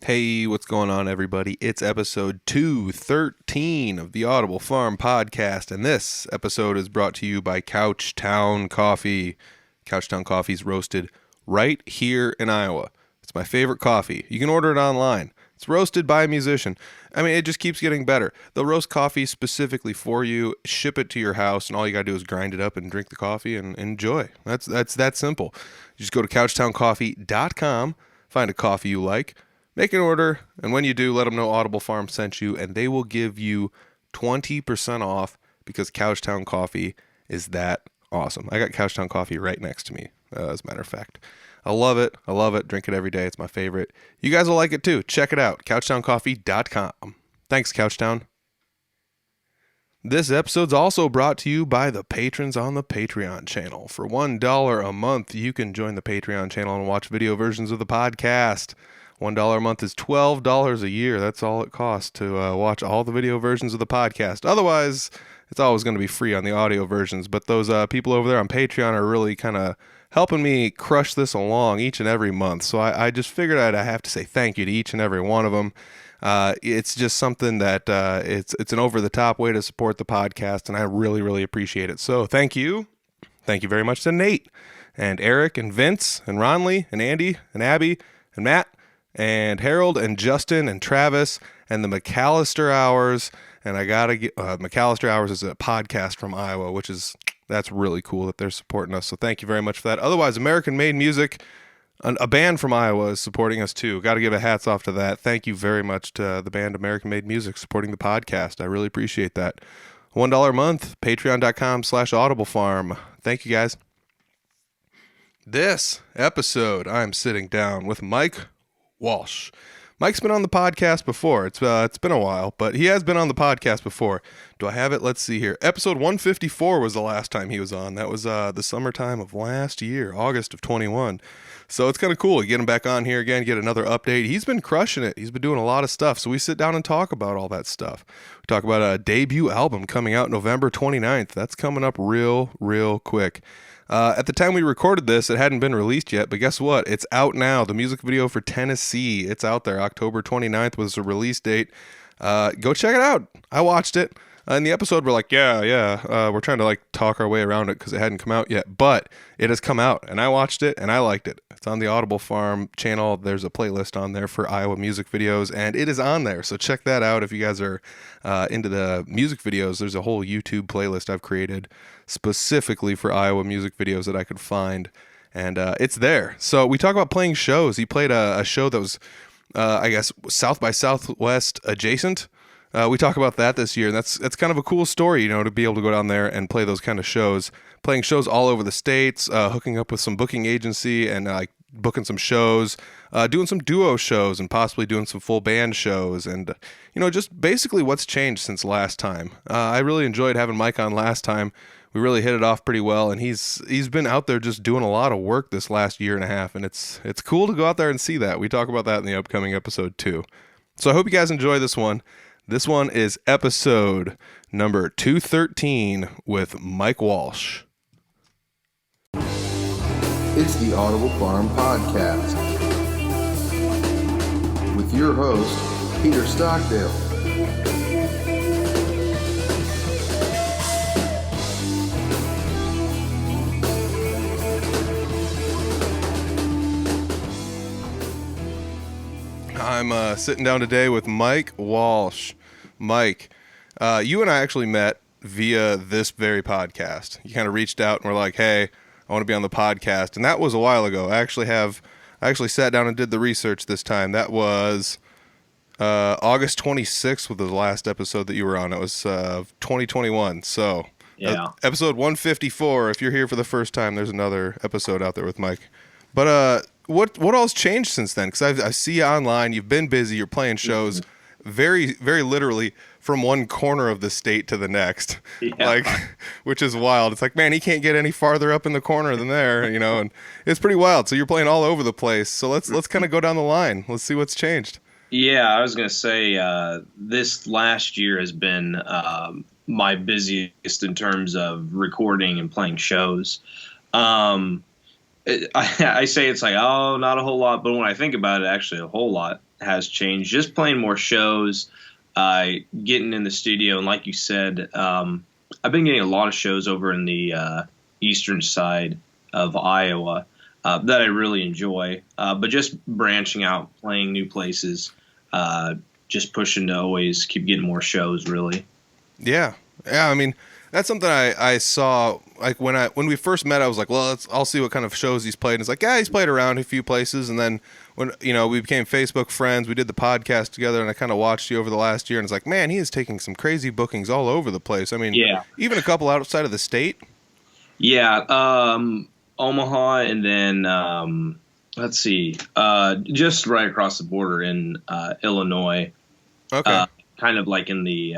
Hey, what's going on, everybody? It's episode 213 of the Audible Farm Podcast, and this episode is brought to you by Couchtown Coffee. Couchtown Coffee's roasted right here in Iowa. It's my favorite coffee. You can order it online. It's roasted by a musician. I mean, it just keeps getting better. They'll roast coffee specifically for you, ship it to your house, and all you gotta do is grind it up and drink the coffee and enjoy. That's that simple. You just go to couchtowncoffee.com, find a coffee you like, make an order, and when you do, let them know Audible Farm sent you, and they will give you 20% off because Couchtown Coffee is that awesome. I got Couchtown Coffee right next to me, as a matter of fact. I love it. I love it. Drink it every day. It's my favorite. You guys will like it too. Check it out. CouchtownCoffee.com. Thanks, Couchtown. This episode's also brought to you by the patrons on the Patreon channel. For $1 a month, you can join the Patreon channel and watch video versions of the podcast. $1 a month is $12 a year. That's all it costs to watch all the video versions of the podcast. Otherwise, it's always going to be free on the audio versions. But those people over there on Patreon are really kind of helping me crush this along each and every month. So I just figured I have to say thank you to each and every one of them. It's just something that it's an over-the-top way to support the podcast, and I really, really appreciate it. So thank you. Thank you very much to Nate and Eric and Vince and Ronley and Andy and Abby and Matt and Harold and Justin and Travis and the McAllister Hours. And I gotta get McAllister Hours is a podcast from Iowa, that's really cool that they're supporting us. So thank you very much for that. Otherwise, American Made Music, a band from Iowa, is supporting us too. Got to give a hats off to that. Thank you very much to the band American Made Music supporting the podcast. I really appreciate that. $1 a month, patreon.com/audiblefarm. Thank you guys. This episode, I'm sitting down with Mike Walsh. Mike's been on the podcast before. It's been a while, but he has been on the podcast before. Do I have it? Let's see here. Episode 154 was the last time he was on. That was the summertime of last year, August of 21. So it's kind of cool to get him back on here again, get another update. He's been crushing it. He's been doing a lot of stuff. So we sit down and talk about all that stuff. We talk about a debut album coming out November 29th. That's coming up real quick. At the time we recorded this, it hadn't been released yet, but guess what? It's out now. The music video for Tennessee, it's out there. October 29th was the release date. Go check it out. I watched it. In the episode, we're like, we're trying to talk our way around it because it hadn't come out yet, but it has come out, and I watched it, and I liked it. It's on the Audible Farm channel. There's a playlist on there for Iowa music videos, and it is on there, so check that out if you guys are into the music videos. There's a whole YouTube playlist I've created specifically for Iowa music videos that I could find, and it's there. So we talk about playing shows. He played a show that was, I guess, South by Southwest adjacent. We talk about that this year, and that's kind of a cool story, to be able to go down there and play those kind of shows, playing shows all over the states, hooking up with some booking agency and booking some shows, doing some duo shows and possibly doing some full band shows, and just basically what's changed since last time. I really enjoyed having Mike on last time. We really hit it off pretty well, and he's been out there just doing a lot of work this last year and a half, and it's cool to go out there and see that. We talk about that in the upcoming episode too. So I hope you guys enjoy this one. This one is episode number 213 with Mike Walsh. It's the Audible Farm Podcast with your host, Peter Stockdale. I'm sitting down today with Mike Walsh. Mike, you and I actually met via this very podcast. You kind of reached out and were like, hey, I want to be on the podcast. And that was a while ago. I actually sat down and did the research this time. That was August 26th was the last episode that you were on. It was 2021. So yeah, episode 154. If you're here for the first time, there's another episode out there with Mike. But what all's changed since then? Because I see you online. You've been busy. You're playing shows very, very literally from one corner of the state to the next, which is wild. It's like, man, he can't get any farther up in the corner than there, and it's pretty wild. So you're playing all over the place. So let's kind of go down the line. Let's see what's changed. Yeah, I was going to say this last year has been my busiest in terms of recording and playing shows. I say it's like, oh, not a whole lot. But when I think about it, actually a whole lot. has changed. Just playing more shows, getting in the studio, and like you said, I've been getting a lot of shows over in the eastern side of Iowa that I really enjoy. But just branching out, playing new places, just pushing to always keep getting more shows, really. Yeah. Yeah, I mean, that's something I saw, like, when we first met. I was like, well, I'll see what kind of shows he's played. And it's like, yeah, he's played around a few places. And then when, we became Facebook friends, we did the podcast together, and I kind of watched you over the last year, and it's like, man, he is taking some crazy bookings all over the place. I mean, Yeah. even a couple outside of the state. Yeah, Omaha, and then let's see, just right across the border in Illinois, Okay. kind of like in the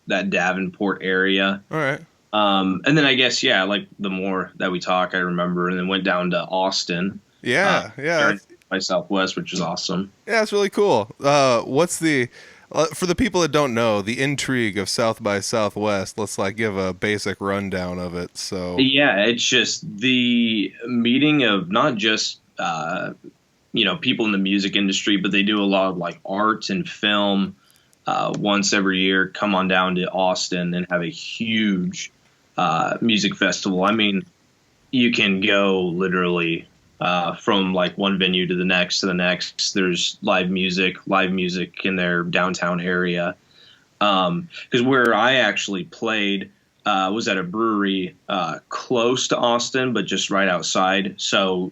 that Davenport area. All right. And then I guess, yeah, like the more that we talk, I remember, and then went down to Austin. Yeah. Yeah. By Southwest, which is awesome. Yeah, it's really cool. What's the for the people that don't know, the intrigue of South by Southwest? Let's give a basic rundown of it. So Yeah, it's just the meeting of not just people in the music industry, but they do a lot of like art and film. Once every year, come on down to Austin and have a huge music festival. I mean, you can go literally from like one venue to the next to the next. There's live music in their downtown area. Because where I actually played was at a brewery close to Austin, but just right outside. So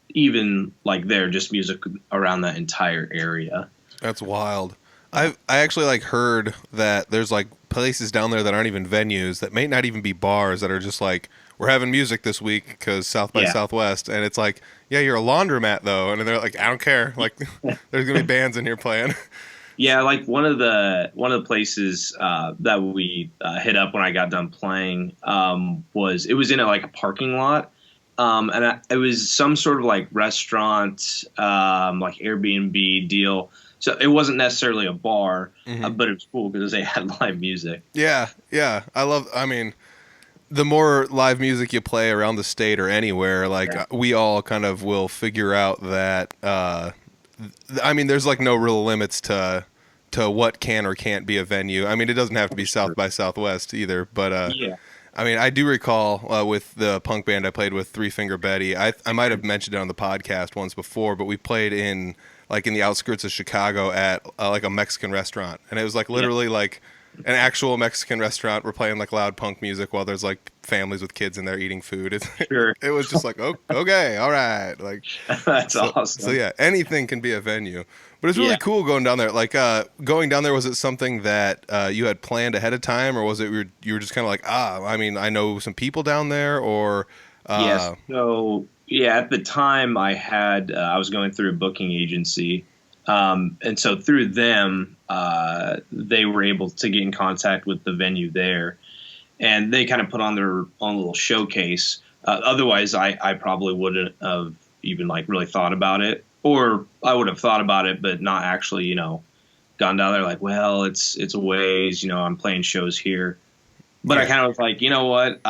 even like there, just music around that entire area. that's wild. I actually heard that there's places down there that aren't even venues, that may not even be bars, that are just like, we're having music this week because South by Southwest, and it's like, yeah, you're a laundromat though, and they're like, I don't care, like there's gonna be bands in here playing. Yeah, like one of the places that we hit up when I got done playing was in a parking lot, and it was some sort of like restaurant, like Airbnb deal. So it wasn't necessarily a bar, but it was cool because they had live music. Yeah, yeah, I mean, the more live music you play around the state or anywhere, we all kind of will figure out that. I mean, there's no real limits to what can or can't be a venue. I mean, it doesn't have to be South by Southwest either, but Yeah. I mean, I do recall with the punk band I played with, Three Finger Betty. I might have mentioned it on the podcast once before, but we played in the outskirts of Chicago at a Mexican restaurant, and it was literally an actual Mexican restaurant. We're playing loud punk music while there's families with kids in there eating food. Sure. It was just oh, okay, all right, That's awesome. So yeah, anything can be a venue. But it's really cool going down there. Going down there, was it something that you had planned ahead of time, or was it you were just kind of I mean, I know some people down there, or Yes. So yeah, at the time I was going through a booking agency, and so through them, they were able to get in contact with the venue there, and they kind of put on their own little showcase. Otherwise, I probably wouldn't have even really thought about it. Or I would have thought about it, but not actually, gone down there well, it's a ways, I'm playing shows here. But I kind of was like, you know what,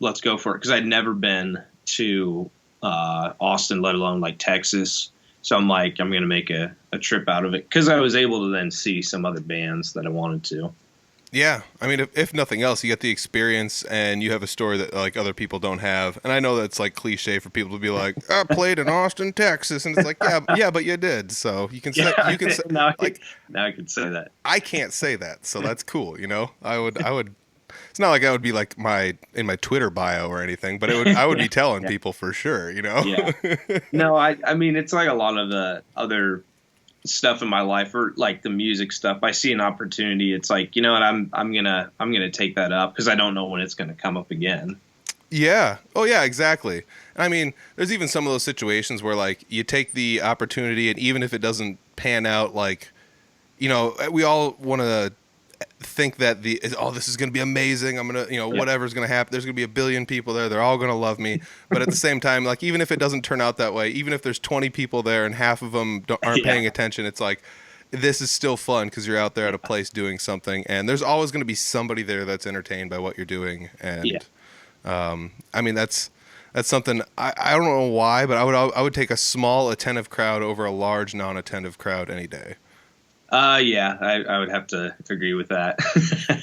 let's go for it. Because I'd never been to Austin, let alone Texas. So I'm like, I'm going to make a trip out of it. Because I was able to then see some other bands that I wanted to. Yeah, I mean, if nothing else, you get the experience, and you have a story that other people don't have. And I know that's cliche for people to be like, I played in Austin, Texas, and it's yeah, but you did, so you can say now I can say that. I can't say that, so that's cool. I would. It's not that would be in my Twitter bio or anything, but I would be telling people for sure. Yeah. No, I mean, it's a lot of the other stuff in my life, or the music stuff. I see an opportunity, it's you know what, I'm gonna take that up, because I don't know when it's gonna come up again. Yeah. Oh yeah, exactly. I mean, there's even some of those situations where you take the opportunity, and even if it doesn't pan out, we all want to think that this is going to be amazing. I'm going to, whatever's going to happen. There's going to be a billion people there. They're all going to love me. But at the same time, even if it doesn't turn out that way, even if there's 20 people there and half of them aren't paying attention, it's this is still fun because you're out there at a place doing something, and there's always going to be somebody there that's entertained by what you're doing. And I mean, that's That's something I don't know why, but I would take a small attentive crowd over a large non-attentive crowd any day. Yeah, I would have to agree with that.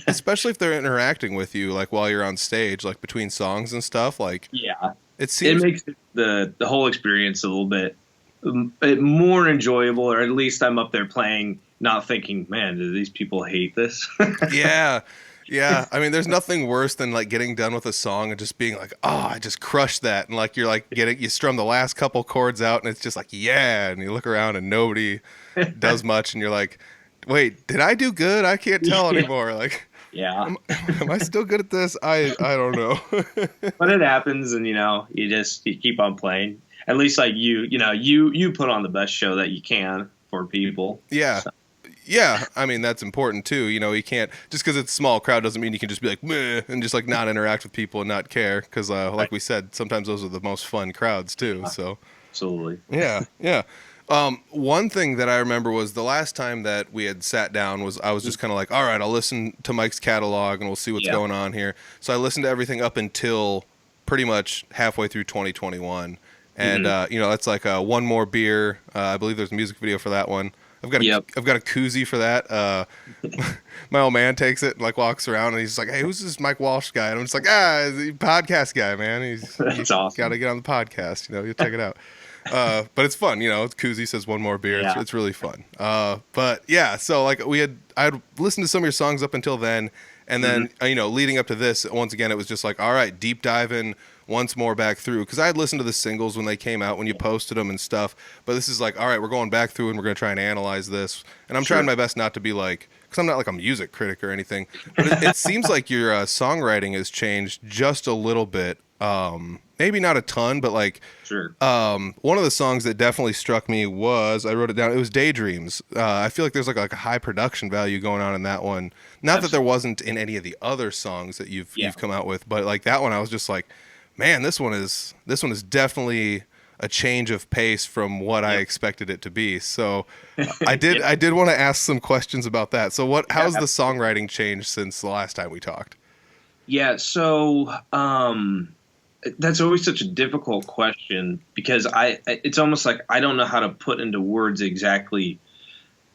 Especially if they're interacting with you, like while you're on stage, like between songs and stuff. Like Yeah, it it seems, makes the whole experience a little bit more enjoyable, or at least I'm up there playing, not thinking, man, do these people hate this? yeah, yeah. I mean, there's nothing worse than like getting done with a song and just being like, oh, I just crushed that, and like you're like you strum the last couple chords out, and it's just like, yeah, and you look around and nobody does much, and you're like, wait, did I do good? I can't tell anymore. Like, Yeah, am I still good at this? I don't know. but it happens, and you keep on playing. At least like you put on the best show that you can for people. Yeah. So, Yeah, I mean that's important too. You can't just because it's a small crowd doesn't mean you can just be like meh and just like not interact with people and not care. Because like we said, sometimes those are the most fun crowds too. So absolutely. yeah, yeah. One thing that I remember was the last time that we had sat down was I was just kind of like, all right, I'll listen to Mike's catalog and we'll see what's going on here. So I listened to everything up until pretty much halfway through 2021, and that's like One More Beer. I believe there's a music video for that one. I've got a koozie for that. My old man takes it and like walks around and he's like, "Hey, who's this Mike Walsh guy?" And I'm just like, he's a podcast guy, man. That's awesome. Got to get on the podcast. You check it out. But it's fun. Koozie says One More Beer. Yeah. It's really fun. But yeah, so like I had listened to some of your songs up until then, and then leading up to this, once again, it was just like, all right, deep diving once more back through, because I had listened to the singles when they came out, when you posted them and stuff, but this is like, all right, we're going back through and we're going to try and analyze this, and I'm trying my best not to be like, because I'm not like a music critic or anything, but it seems like your songwriting has changed just a little bit, maybe not a ton, but like one of the songs that definitely struck me was, I wrote it down, it was Daydreams. I feel like there's like a high production value going on in that one, not that there wasn't in any of the other songs that you've come out with, but like that one I was just like, man, this one is definitely a change of pace from what I expected it to be. So I did want to ask some questions about that. So how's the songwriting changed since the last time we talked? Yeah, so that's always such a difficult question, because it's almost like I don't know how to put into words exactly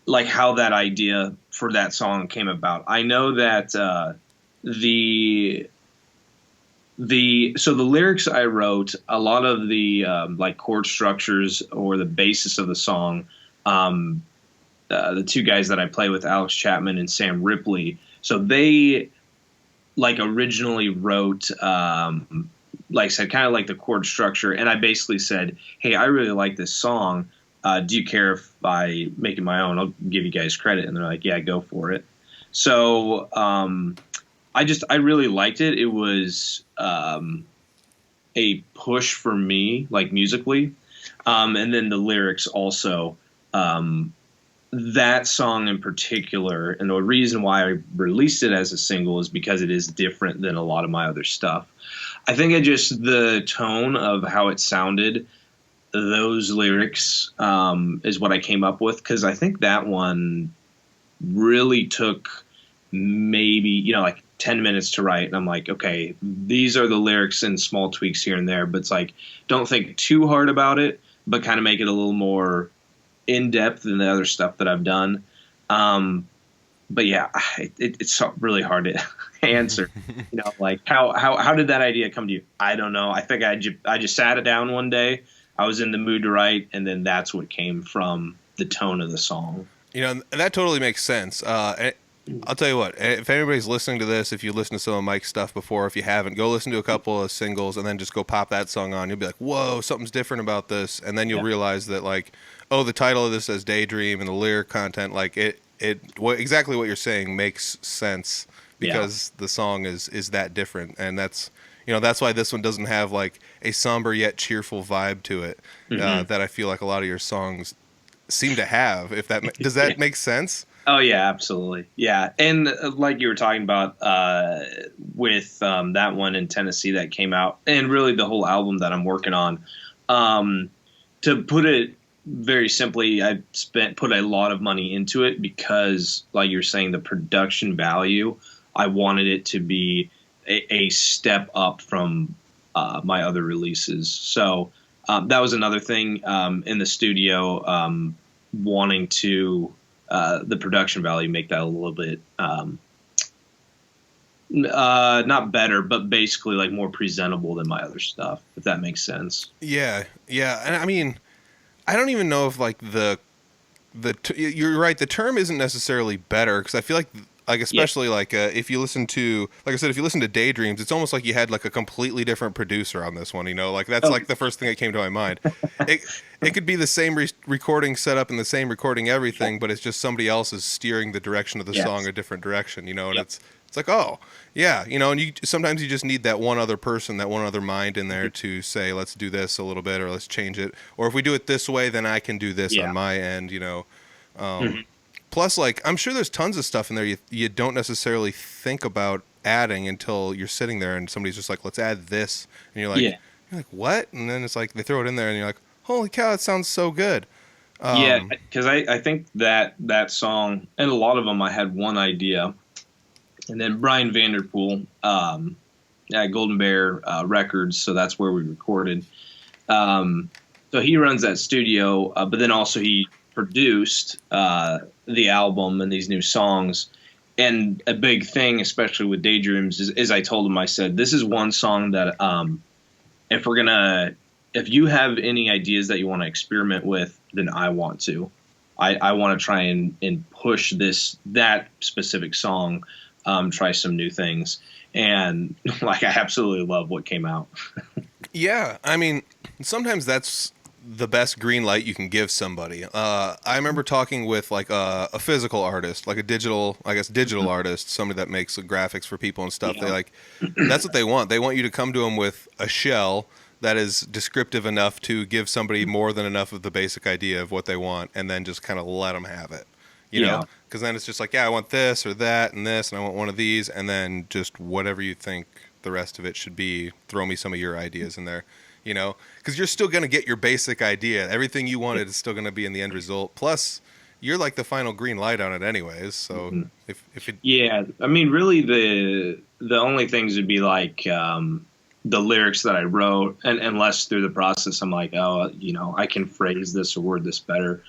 like how that idea for that song came about. I know that the lyrics I wrote, a lot of the like chord structures or the basis of the song, the two guys that I play with, Alex Chapman and Sam Ripley, so they like originally wrote, like I said, kind of like the chord structure, and I basically said, hey, I really like this song. Do you care if I make it my own? I'll give you guys credit. And they're like, yeah, go for it. So I really liked it. It was a push for me, like musically. And then the lyrics also, that song in particular, and the reason why I released it as a single is because it is different than a lot of my other stuff. I think the tone of how it sounded, those lyrics, is what I came up with, because I think that one really took maybe, like 10 minutes to write, and I'm like, okay, these are the lyrics and small tweaks here and there, but it's like, don't think too hard about it, but kind of make it a little more in depth than the other stuff that I've done. But yeah, it's really hard to answer. Like how did that idea come to you? I don't know. I think I just sat it down one day. I was in the mood to write, and then that's what came from the tone of the song. And that totally makes sense. I'll tell you what, if anybody's listening to this, if you listen to some of Mike's stuff before, if you haven't, go listen to a couple of singles and then just go pop that song on. You'll be like, whoa, something's different about this. And then you'll realize that, like, oh, the title of this says Daydream, and the lyric content, like, exactly what you're saying makes sense, because the song is that different. And that's why this one doesn't have, like, a somber yet cheerful vibe to it, that I feel like a lot of your songs seem to have. Does that make sense? Oh yeah, absolutely. Yeah. And like you were talking about with that one in Tennessee that came out, and really the whole album that I'm working on, to put it very simply, I put a lot of money into it because, like you were saying, the production value, I wanted it to be a step up from my other releases. So that was another thing in the studio, wanting to the production value make that a little bit not better, but basically like more presentable than my other stuff, if that makes sense. Yeah, yeah, and I mean, I don't even know if like you're right. The term isn't necessarily better because I feel like especially like if you listen to, like I said, if you listen to Daydreams, it's almost like you had like a completely different producer on this one. You know, like that's like the first thing that came to my mind. It it could be the same recording setup and the same recording everything, but it's just somebody else is steering the direction of the song a different direction. You know, and it's like, oh yeah, you know, and you sometimes you just need that one other person, that one other mind in there to say, let's do this a little bit, or let's change it, or if we do it this way, then I can do this on my end. You know. Plus, like, I'm sure there's tons of stuff in there you don't necessarily think about adding until you're sitting there and somebody's just like, let's add this. And you're like, what? And then it's like, they throw it in there and you're like, holy cow, it sounds so good. Because I think that song, and a lot of them, I had one idea. And then Brian Vanderpool at Golden Bear Records, so that's where we recorded. So he runs that studio, but then also he produced the album and these new songs. And a big thing, especially with Daydreams, is I told him, I said, this is one song that if you have any ideas that you want to experiment with, then I want to. I want to try and push that specific song, try some new things. And like, I absolutely love what came out. Yeah, I mean, sometimes that's the best green light you can give somebody. I remember talking with like a physical artist, like a digital artist, somebody that makes graphics for people and stuff. They like, that's what they want. They want you to come to them with a shell that is descriptive enough to give somebody more than enough of the basic idea of what they want, and then just kind of let them have it. You know, because then it's just like, yeah, I want this or that and this, and I want one of these, and then just whatever you think the rest of it should be, throw me some of your ideas in there. You know, because you're still going to get your basic idea. Everything you wanted is still going to be in the end result. Plus, you're like the final green light on it anyways. So if it... Yeah, I mean, really the only things would be like the lyrics that I wrote, and unless through the process I'm like, oh, you know, I can phrase this or word this better.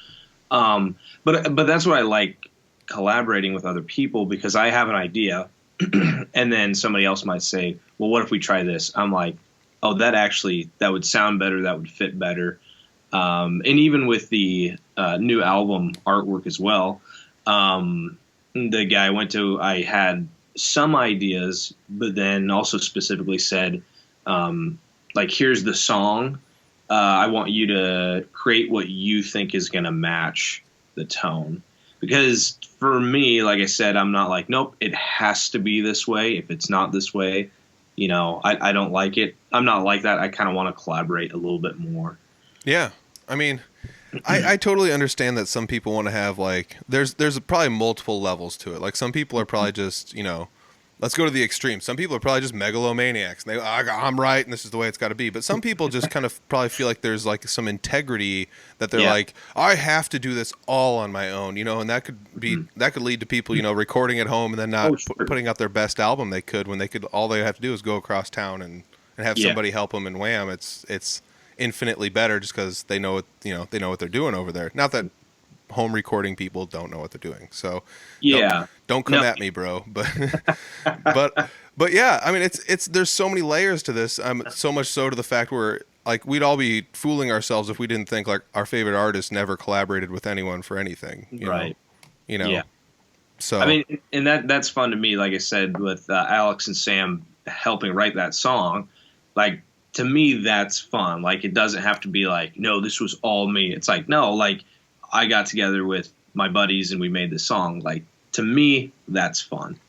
But that's what I like, collaborating with other people, because I have an idea and then somebody else might say, well, what if we try this? I'm like, oh, that would sound better. That would fit better. And even with the new album artwork as well, the guy I went to, I had some ideas, but then also specifically said, like, here's the song. I want you to create what you think is going to match the tone. Because for me, like I said, I'm not like, nope, it has to be this way. If it's not this way, you know, I don't like it. I'm not like that. I kind of want to collaborate a little bit more. Yeah. I mean, I totally understand that some people want to have like, there's probably multiple levels to it. Like some people are probably just, you know, let's go to the extreme. Some people are probably just megalomaniacs. And I'm right, and this is the way it's got to be. But some people just kind of probably feel like there's like some integrity that they're like, I have to do this all on my own, you know. And that could be that could lead to people, you know, recording at home and then not putting out their best album they could, when they could, all they have to do is go across town and have somebody help them, and wham, it's infinitely better just because they know what they're doing over there. Not that home recording people don't know what they're doing. So don't come at me, bro. But yeah, I mean, it's there's so many layers to this. So much so to the fact where like we'd all be fooling ourselves if we didn't think like our favorite artist never collaborated with anyone for anything. You know? Yeah. So I mean, and that's fun to me. Like I said, with Alex and Sam helping write that song, like to me that's fun. Like it doesn't have to be like, no, this was all me. It's like, no, like I got together with my buddies and we made this song. Like, to me, that's fun.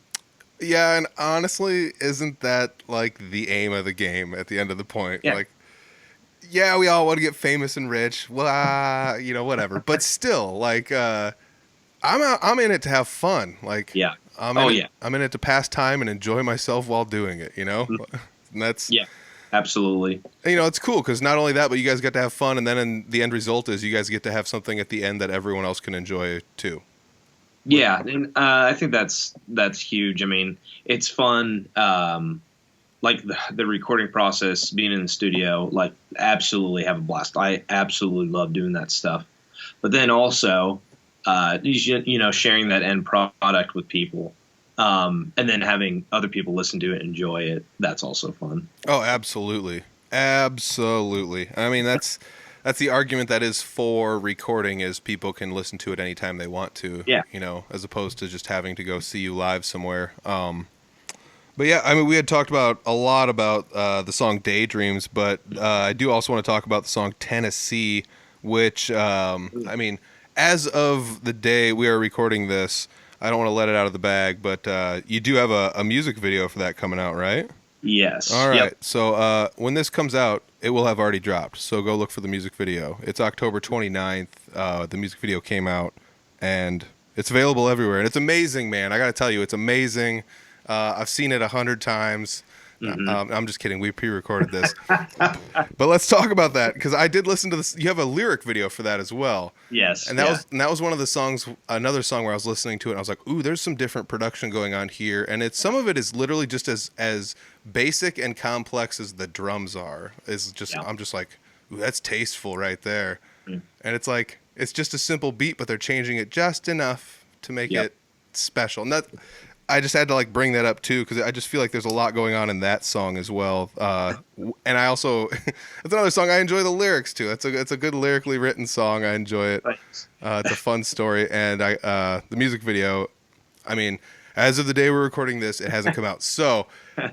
Yeah, and honestly, isn't that like the aim of the game at the end of the point? Yeah. Like, yeah, we all want to get famous and rich. Well, you know, whatever. But still, like, I'm in it to have fun. Like, I'm in it to pass time and enjoy myself while doing it. You know, and that's absolutely. You know, it's cool because not only that, but you guys get to have fun, and then the end result is you guys get to have something at the end that everyone else can enjoy too. Yeah, and I think that's huge. I mean, it's fun like the recording process, being in the studio, like absolutely have a blast. I absolutely love doing that stuff. But then also, sharing that end product with people, and then having other people listen to it, and enjoy it. That's also fun. Oh, absolutely. Absolutely. I mean, that's the argument that is for recording, is people can listen to it anytime they want to, Yeah. as opposed to just having to go see you live somewhere. But yeah, I mean, we had talked about a lot about the song Daydreams, but I do also want to talk about the song Tennessee, which, I mean, as of the day we are recording this, I don't want to let it out of the bag, but you do have a music video for that coming out, right? Yes. All right. Yep. So when this comes out, it will have already dropped. So go look for the music video. It's October 29th. The music video came out, and it's available everywhere. And it's amazing, man. I got to tell you, it's amazing. I've seen it 100 times. I'm just kidding. We pre-recorded this. But let's talk about that, because I did listen to this. You have a lyric video for that as well. Yes. And that was one of the songs, another song where I was listening to it, and I was like, ooh, there's some different production going on here. And some of it is literally just as basic and complex as the drums are. I'm just like, ooh, that's tasteful right there. And it's like, it's just a simple beat, but they're changing it just enough to make it special. And I just had to like bring that up too, because I just feel like there's a lot going on in that song as well. And I also, it's another song I enjoy the lyrics to. It's a good lyrically written song. I enjoy it. Thanks. It's a fun story, and the music video. I mean, as of the day we're recording this, it hasn't come out, so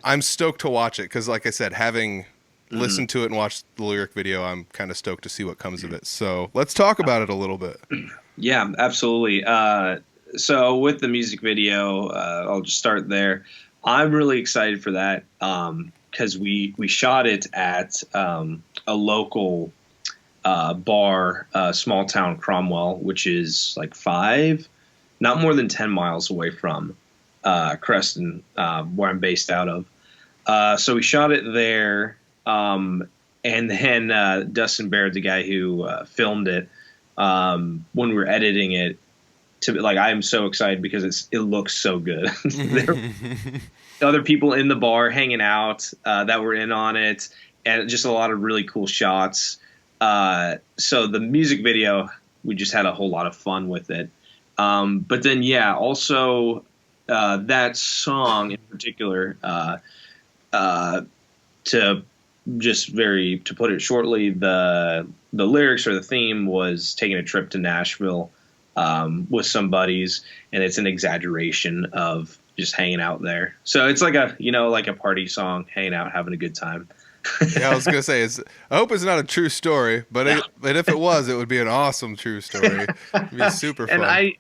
I'm stoked to watch it, because, like I said, having listened to it and watched the lyric video, I'm kind of stoked to see what comes of it. So let's talk about it a little bit. Yeah, absolutely. So with the music video, I'll just start there. I'm really excited for that because we shot it at a local bar, small town Cromwell, which is like not more than 10 miles away from Creston, where I'm based out of. So we shot it there, and then Dustin Baird, the guy who filmed it, when we were editing it, I'm so excited because it looks so good. There were other people in the bar hanging out that were in on it, and just a lot of really cool shots. So the music video, we just had a whole lot of fun with it. But then, also that song in particular, to put it shortly, the lyrics or the theme was taking a trip to Nashville with some buddies, and it's an exaggeration of just hanging out there. So it's like a party song, hanging out, having a good time. Yeah, I was gonna say, I hope it's not a true story, but if it was, it would be an awesome true story. It'd be super fun.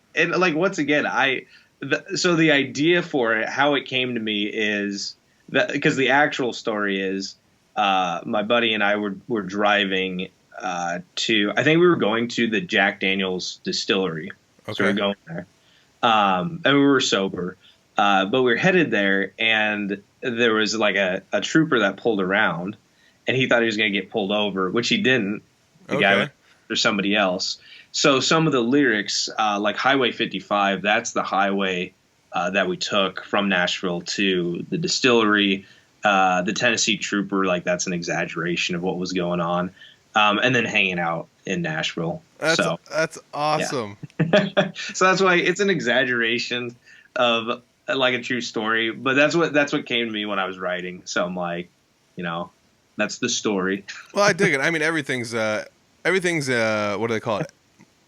So the idea for it, how it came to me is that, because the actual story is, my buddy and I were driving I think we were going to the Jack Daniel's distillery. Okay. So we were going there. And we were sober. But we were headed there, and there was like a trooper that pulled around, and he thought he was going to get pulled over, which he didn't. The guy went for somebody else. So some of the lyrics, like Highway 55, that's the highway that we took from Nashville to the distillery. The Tennessee trooper, like, that's an exaggeration of what was going on. And then hanging out in Nashville. That's awesome. Yeah. So that's why it's an exaggeration of like a true story, but that's what came to me when I was writing. So I'm like, that's the story. Well, I dig it. I mean, everything's what do they call it?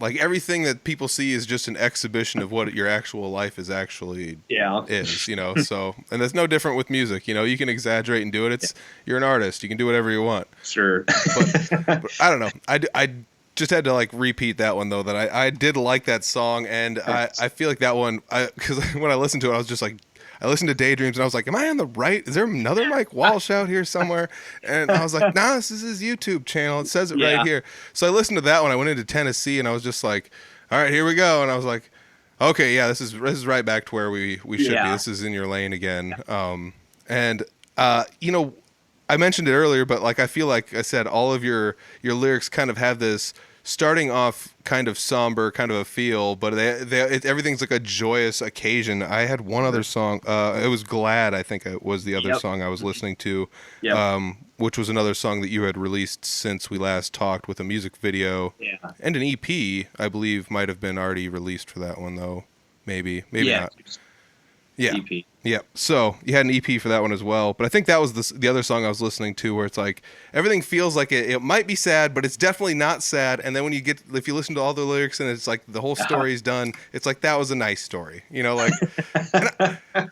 Like, everything that people see is just an exhibition of what your actual life is actually is, so, and that's no different with music. You can exaggerate and do it. You're an artist. You can do whatever you want. Sure. But I don't know. I just had to like repeat that one though, that I did like that song. And I feel like that one, because when I listened to it, I was just like, I listened to Daydreams and I was like, am I on the right? Is there another Mike Walsh out here somewhere? And I was like, nah, this is his YouTube channel. It says it right here. So I listened to that one. I went into Tennessee and I was just like, all right, here we go. And I was like, okay, yeah, this is right back to where we should be. This is in your lane again. I mentioned it earlier, but like, I feel like I said, all of your lyrics kind of have this starting off kind of somber, kind of a feel, but everything's like a joyous occasion. I had one other song. It was "Glad," I think it was the other song I was listening to, which was another song that you had released since we last talked, with a music video and an EP. I believe might have been already released for that one though. Maybe not. Yeah. EP. Yeah. So you had an EP for that one as well. But I think that was the other song I was listening to, where it's like everything feels like it might be sad, but it's definitely not sad. And then if you listen to all the lyrics and it's like the whole story is done, it's like that was a nice story. Like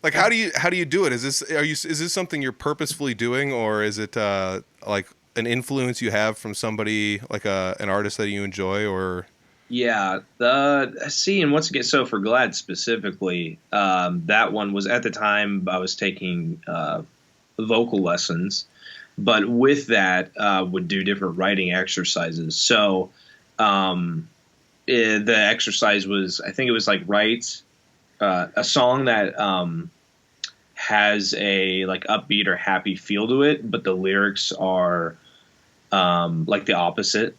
like how do you do it? Is this something you're purposefully doing, or is it like an influence you have from somebody, like an artist that you enjoy, or? Yeah, and once again, so for Glad specifically, that one was, at the time I was taking vocal lessons, but with that would do different writing exercises. So the exercise was, I think it was like write a song that has a like upbeat or happy feel to it, but the lyrics are like the opposite.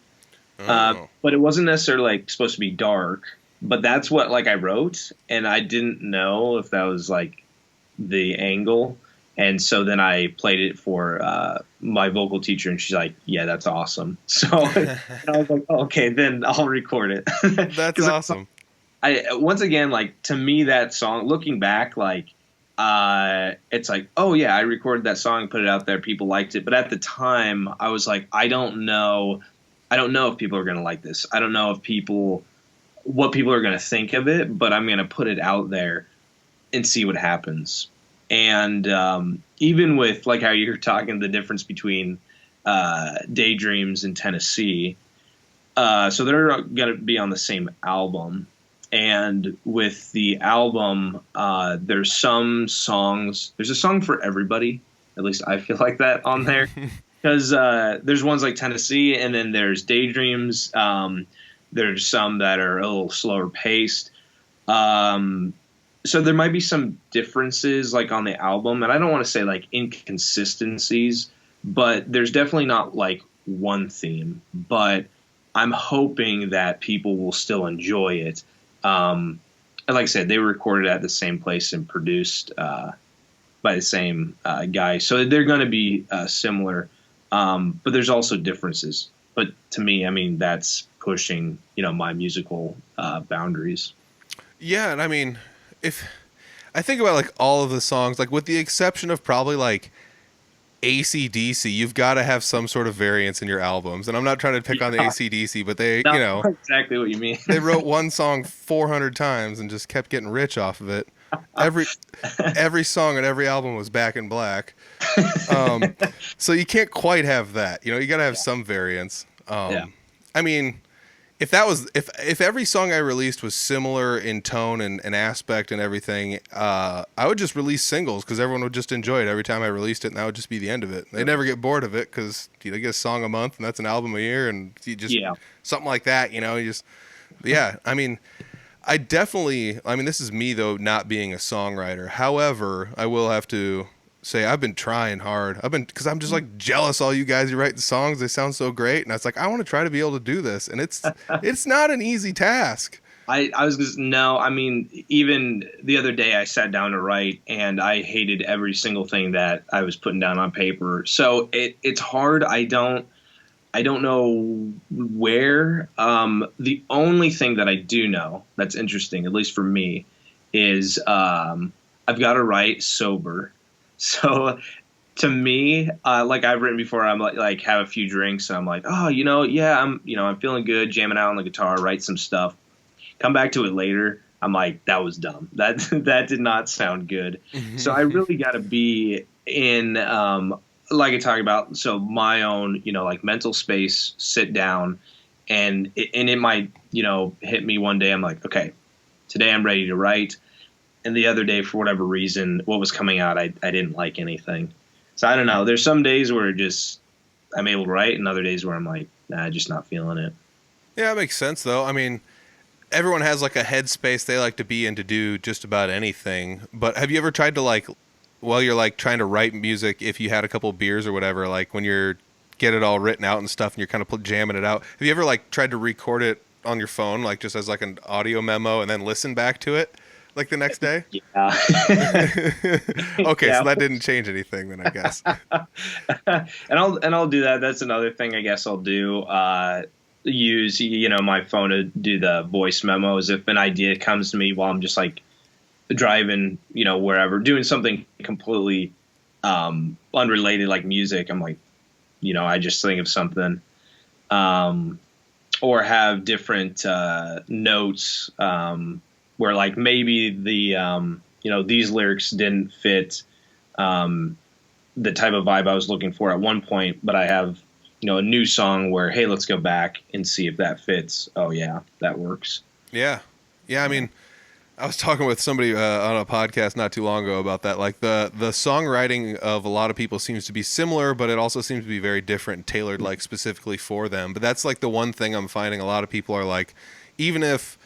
But it wasn't necessarily like supposed to be dark, but that's what like I wrote, and I didn't know if that was like the angle. And so then I played it for my vocal teacher, and she's like, "Yeah, that's awesome." So and I was like, oh, "Okay, then I'll record it." That's awesome. I once again, like, to me, that song, looking back, like it's like, oh yeah, I recorded that song, put it out there, people liked it. But at the time, I was like, I don't know if people are going to like this. I don't know what people are going to think of it, but I'm going to put it out there and see what happens. And even with like how you're talking, the difference between Daydreams and Tennessee, so they're going to be on the same album. And with the album, there's some songs. There's a song for everybody. At least I feel like that on there. Because there's ones like Tennessee, and then there's Daydreams. There's some that are a little slower paced. So there might be some differences like on the album. And I don't want to say like inconsistencies, but there's definitely not like one theme. But I'm hoping that people will still enjoy it. And like I said, they were recorded at the same place and produced by the same guy. So they're going to be similar. But there's also differences. But to me, I mean, that's pushing, my musical boundaries. Yeah, and I mean, if I think about like all of the songs, like with the exception of probably like AC/DC, you've got to have some sort of variance in your albums. And I'm not trying to pick on the AC/DC, but they, exactly what you mean. They wrote one song 400 times and just kept getting rich off of it. Every song on every album was Back in Black. So you can't quite have that. You got to have some variance. I mean, if every song I released was similar in tone and aspect and everything, I would just release singles because everyone would just enjoy it every time I released it, and that would just be the end of it. They never get bored of it because you get a song a month, and that's an album a year, and you just something like that. I mean. This is me, though, not being a songwriter. However, I will have to say I've been trying hard. Because I'm just like jealous all you guys, you write the songs, they sound so great. And I was like, I want to try to be able to do this. And it's not an easy task. I was just, no, I mean, even the other day I sat down to write and I hated every single thing that I was putting down on paper. So it's hard. I don't know where. The only thing that I do know that's interesting, at least for me, is I've got to write sober. So to me, like I've written before, I'm like have a few drinks and I'm like, oh, I'm feeling good, jamming out on the guitar, write some stuff. Come back to it later. I'm like, that was dumb. That did not sound good. So I really got to be in. Like I talk about, so my own, like mental space, sit down, and it might, hit me one day. I'm like, okay, today I'm ready to write. And the other day, for whatever reason, what was coming out, I didn't like anything. So I don't know. There's some days where I'm able to write, and other days where I'm like, nah, just not feeling it. Yeah, that makes sense, though. I mean, everyone has like a headspace they like to be in to do just about anything. But have you ever tried to while you're like trying to write music, if you had a couple beers or whatever, like when you're get it all written out and stuff, and you're kind of jamming it out. Have you ever like tried to record it on your phone, like just as like an audio memo, and then listen back to it like the next day? Yeah. Okay, Yeah. so that didn't change anything then, I guess. And I'll do that. That's another thing I guess I'll do. Use my phone to do the voice memos if an idea comes to me while I'm just like driving, wherever, doing something completely unrelated like music. I'm like, I just think of something, or have different notes where like maybe the these lyrics didn't fit the type of vibe I was looking for at one point, but I have a new song where, hey, let's go back and see if that fits. Oh yeah, that works. Yeah. I mean, I was talking with somebody on a podcast not too long ago about that. Like the songwriting of a lot of people seems to be similar, but it also seems to be very different and tailored like specifically for them. But that's like the one thing I'm finding a lot of people are like, even if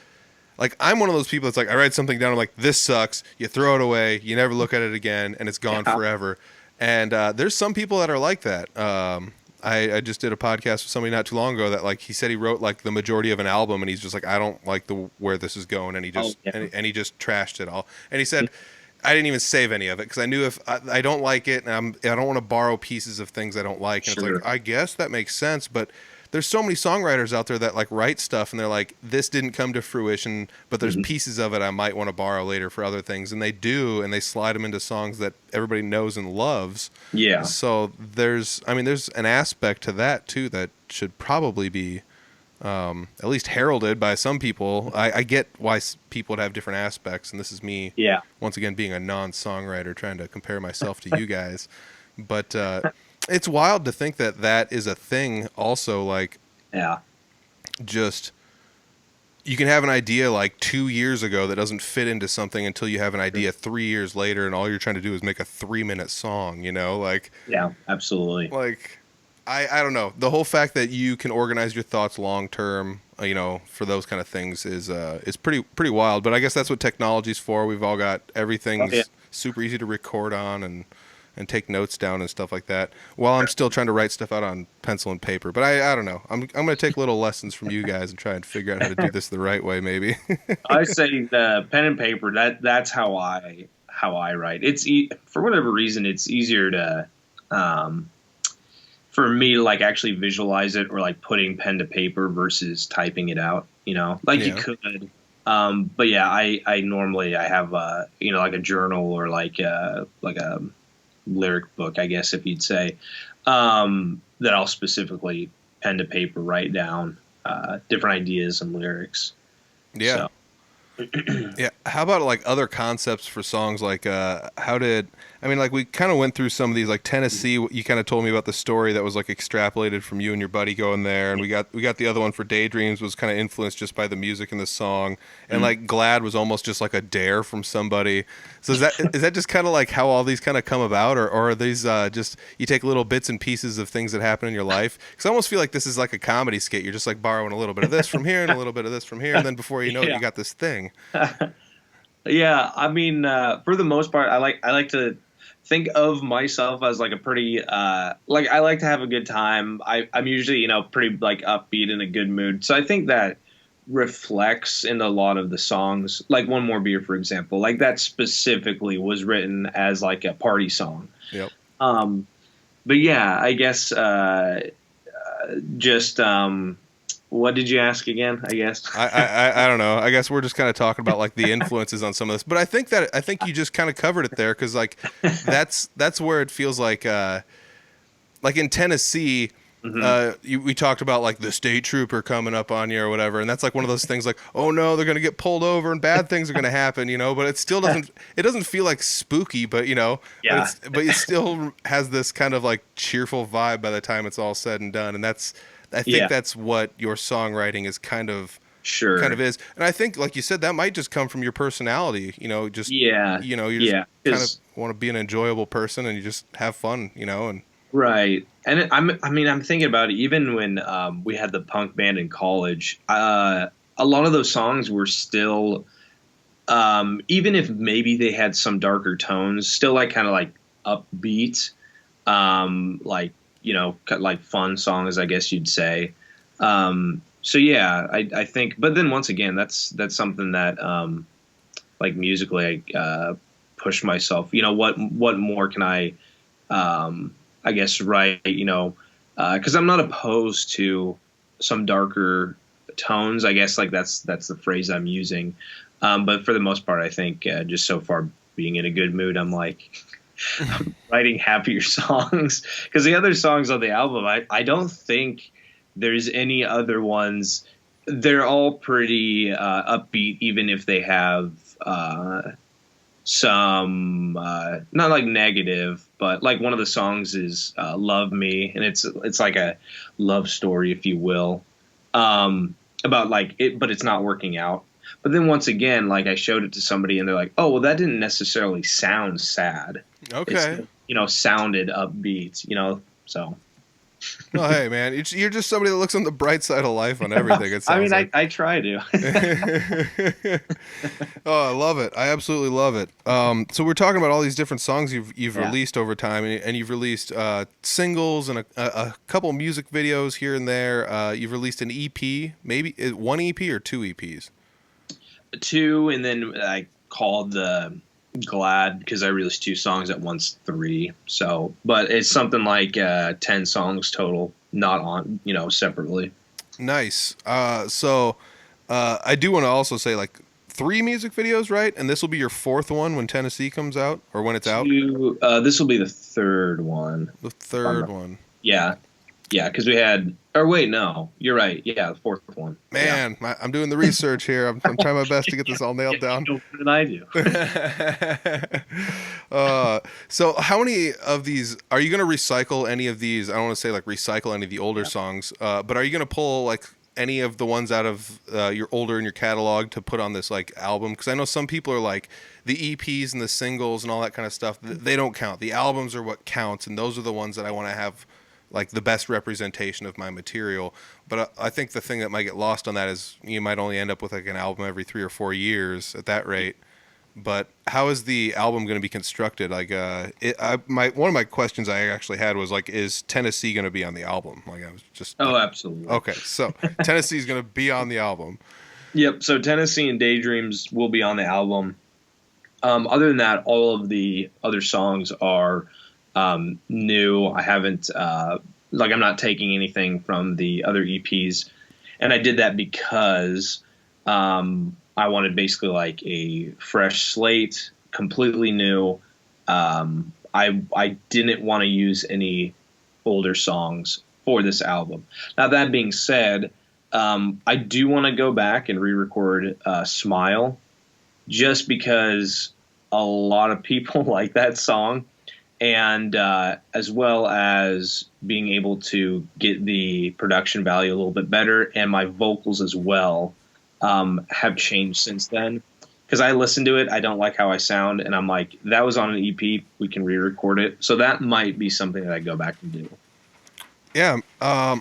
like I'm one of those people that's like, I write something down, I'm like, this sucks. You throw it away. You never look at it again, and it's gone forever. And there's some people that are like that. I just did a podcast with somebody not too long ago that like he said he wrote like the majority of an album, and he's just like, I don't like where this is going, and he just and he just trashed it all. And he said, I didn't even save any of it because I knew if I don't like it, and I don't want to borrow pieces of things I don't like. And It's like, I guess that makes sense, but there's so many songwriters out there that like write stuff and they're like, this didn't come to fruition, but there's pieces of it I might want to borrow later for other things. And they do, and they slide them into songs that everybody knows and loves. Yeah. So there's an aspect to that too that should probably be at least heralded by some people. I get why people would have different aspects, and this is me, once again, being a non-songwriter trying to compare myself to you guys. But it's wild to think that is a thing also, like, just you can have an idea like 2 years ago that doesn't fit into something until you have an idea 3 years later, and all you're trying to do is make a 3-minute song, like, absolutely. Like, I don't know, the whole fact that you can organize your thoughts long term, for those kind of things is pretty wild. But I guess that's what technology's for. We've all got everything's super easy to record on and take notes down and stuff like that, while I'm still trying to write stuff out on pencil and paper. But I don't know. I'm going to take little lessons from you guys and try and figure out how to do this the right way, maybe. I say the pen and paper, that's how I write. It's for whatever reason, it's easier to for me to like actually visualize it, or like putting pen to paper versus typing it out, like you could. But yeah, I normally I have like a journal, or like a lyric book, I guess, if you'd say, that I'll specifically pen to paper write down different ideas and lyrics. Yeah. So. Yeah. How about like other concepts for songs? Like, we kind of went through some of these, like Tennessee. You kind of told me about the story that was like extrapolated from you and your buddy going there, and we got the other one for Daydreams was kind of influenced just by the music in the song, and like Glad was almost just like a dare from somebody. So is that just kind of like how all these kind of come about, or are these just you take little bits and pieces of things that happen in your life? Because I almost feel like this is like a comedy skit. You're just like borrowing a little bit of this from here and a little bit of this from here, and then before you know it, you got this thing. Yeah, I mean, for the most part, I like to think of myself as like a pretty like I like to have a good time. I'm usually pretty like upbeat, in a good mood. So I think that reflects in a lot of the songs. Like One More Beer, for example, like that specifically was written as like a party song. Yep. But yeah, I guess just what did you ask again? I guess I don't know. I guess we're just kind of talking about like the influences on some of this, but I think you just kind of covered it there, because like that's where it feels like in Tennessee, we talked about like the state trooper coming up on you or whatever, and that's like one of those things like, oh no, they're gonna get pulled over and bad things are gonna happen, but it still doesn't feel like spooky, but but it still has this kind of like cheerful vibe by the time it's all said and done, and I think that's what your songwriting is kind of is. And I think, like you said, that might just come from your personality, you just kind of want to be an enjoyable person, and you just have fun, and right. And I'm thinking about it, even when we had the punk band in college, a lot of those songs were still, even if maybe they had some darker tones, still like kind of like upbeat, like like fun songs, I guess you'd say. So yeah, I think, but then once again, that's something that, like musically, I push myself. What more can I guess write? Because I'm not opposed to some darker tones. I guess like that's the phrase I'm using. But for the most part, I think just so far being in a good mood, I'm like I'm writing happier songs, because the other songs on the album, I don't think there's any other ones. They're all pretty upbeat, even if they have some not like negative, but like one of the songs is "Love Me," and it's like a love story, if you will, about like it, but it's not working out. But then once again, like I showed it to somebody and they're like, "Oh, well, that didn't necessarily sound sad. Okay. It's, sounded upbeat, so." Well, hey, man, you're just somebody that looks on the bright side of life on everything. It sounds I mean, like. I try to. Oh, I love it. I absolutely love it. So we're talking about all these different songs you've released over time, and you've released singles and a couple music videos here and there. You've released an EP, maybe one EP or two EPs. Two, and then I called the Glad, because I released two songs at once, three. So, but it's something like 10 songs total, not on, separately. Nice. So I do want to also say, like, 3 music videos, right? And this will be your 4th one when Tennessee comes out, or when it's out? This will be the 3rd one. The 3rd one. Yeah. Yeah, because we had... Or wait, no. You're right. Yeah, the 4th one. Man, I'm doing the research here. I'm trying my best to get this all nailed down. Better than I do. So how many of these... Are you going to recycle any of these? I don't want to say, like, recycle any of the older songs, but are you going to pull, like, any of the ones out of your older in your catalog to put on this, like, album? Because I know some people are like, the EPs and the singles and all that kind of stuff, they don't count. The albums are what counts, and those are the ones that I want to have, like, the best representation of my material. But I think the thing that might get lost on that is you might only end up with, like, an album every 3 or 4 years at that rate. But how is the album going to be constructed? Like, one of my questions I actually had was, like, is Tennessee going to be on the album? Like, I was just... Oh, absolutely. Okay, so Tennessee's going to be on the album. Yep, so Tennessee and Daydreams will be on the album. Other than that, all of the other songs are... new. I haven't, I'm not taking anything from the other EPs. And I did that because, I wanted basically like a fresh slate, completely new. I didn't want to use any older songs for this album. Now, that being said, I do want to go back and re-record, Smile, just because a lot of people like that song. And as well as being able to get the production value a little bit better, and my vocals as well have changed since then. Because I listened to it, I don't like how I sound, and I'm like, that was on an EP, we can re-record it. So that might be something that I go back and do. Yeah, I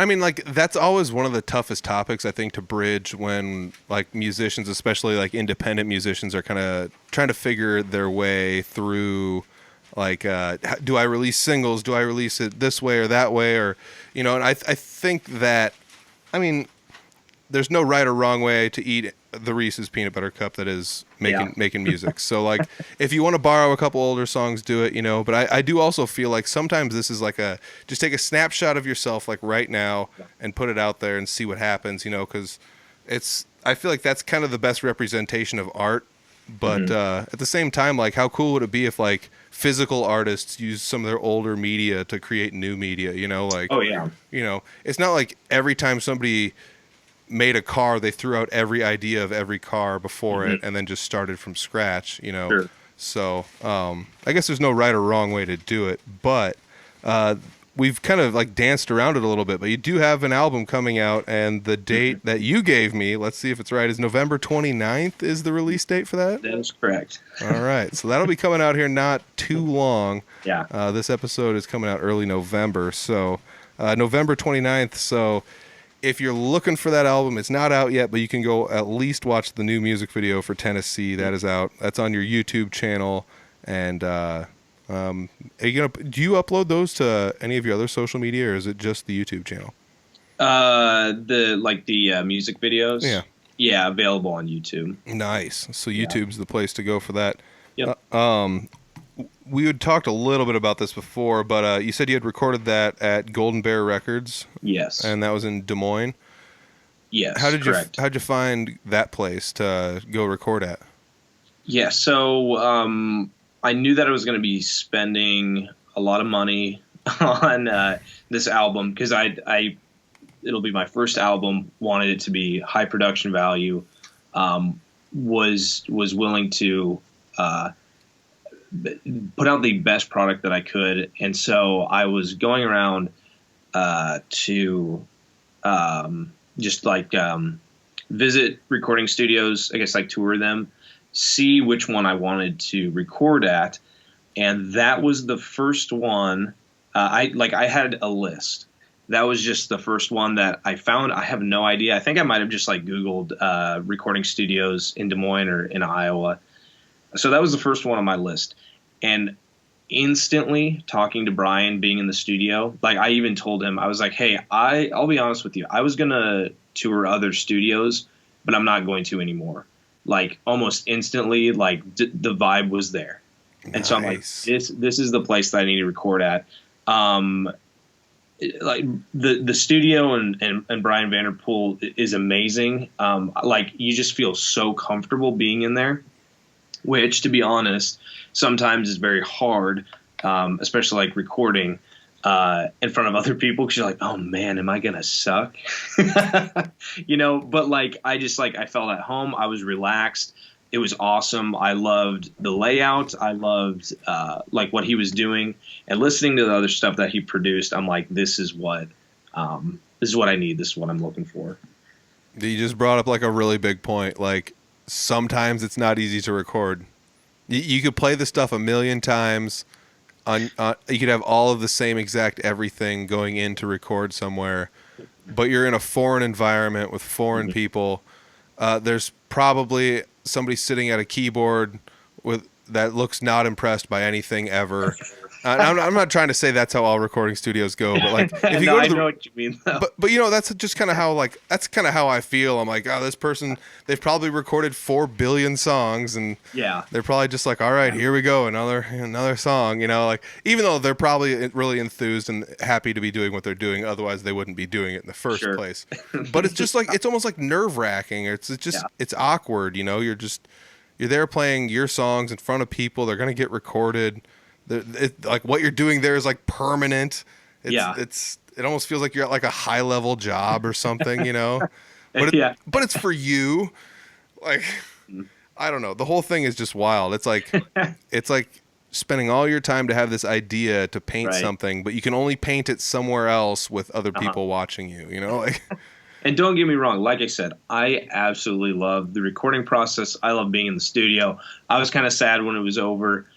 mean, like, that's always one of the toughest topics, I think, to bridge when, like, musicians, especially, like, independent musicians, are kind of trying to figure their way through... Like, do I release singles? Do I release it this way or that way? Or, and I think that, I mean, there's no right or wrong way to eat the Reese's peanut butter cup that is making music. So, like, if you want to borrow a couple older songs, do it, But I do also feel like sometimes this is like just take a snapshot of yourself, like, right now and put it out there and see what happens, because I feel like that's kind of the best representation of art. But at the same time, like, how cool would it be if, like, physical artists use some of their older media to create new media, like, oh yeah, it's not like every time somebody made a car, they threw out every idea of every car before it and then just started from scratch, Sure. So, I guess there's no right or wrong way to do it, but, we've kind of like danced around it a little bit, but you do have an album coming out, and the date that you gave me, let's see if it's right, is November 29th is the release date for that? That is correct. All right. So that'll be coming out here not too long. Yeah. This episode is coming out early November. So November 29th. So if you're looking for that album, it's not out yet, but you can go at least watch the new music video for Tennessee. That is out. That's on your YouTube channel. And Do you upload those to any of your other social media, or is it just the YouTube channel? The music videos. Yeah. Yeah, available on YouTube. Nice. So YouTube's the place to go for that. Yep. We had talked a little bit about this before, but you said you had recorded that at Golden Bear Records. Yes. And that was in Des Moines. Yes. How'd you find that place to go record at? Yeah. So I knew that I was going to be spending a lot of money on this album because it'll be my first album. Wanted it to be high production value. Was willing to put out the best product that I could, and so I was going around to just visit recording studios. I guess tour them, see which one I wanted to record at, and that was the first one. I had a list. That was just the first one that I found. I have no idea. I think I might have just Googled recording studios in Des Moines or in Iowa. So that was the first one on my list. And instantly talking to Brian, being in the studio, I even told him, I was like, hey, I'll be honest with you. I was going to tour other studios, but I'm not going to anymore. Almost instantly, the vibe was there. Nice. And so I'm like, this is the place that I need to record at. The studio and Brian Vanderpool is amazing. You just feel so comfortable being in there, which, to be honest, sometimes is very hard, especially recording in front of other people, because you're like, oh man, am I gonna suck? But I felt at home. I was relaxed. It was awesome. I loved the layout. I loved what he was doing, and listening to the other stuff that he produced. I'm like, this is what I need. This is what I'm looking for. You just brought up a really big point. Sometimes it's not easy to record. You could play the stuff a million times. You could have all of the same exact everything going in to record somewhere, but you're in a foreign environment with foreign people. There's probably somebody sitting at a keyboard that looks not impressed by anything ever. I'm not trying to say that's how all recording studios go, but if you go to I know what you mean, though. But that's just kind of how that's kind of how I feel. I'm like, oh, this person, they've probably recorded 4 billion songs, and yeah, they're probably just like, all right, here we go, another song. Even though they're probably really enthused and happy to be doing what they're doing, otherwise they wouldn't be doing it in the first place. But it's just it's almost nerve wracking. It's awkward. You're there playing your songs in front of people. They're gonna get recorded. What you're doing there is permanent. It almost feels like you're at a high level job or something, But but it's for you. I don't know. The whole thing is just wild. It's it's spending all your time to have this idea to paint something, but you can only paint it somewhere else with other people watching you. And don't get me wrong. Like I said, I absolutely love the recording process. I love being in the studio. I was kind of sad when it was over.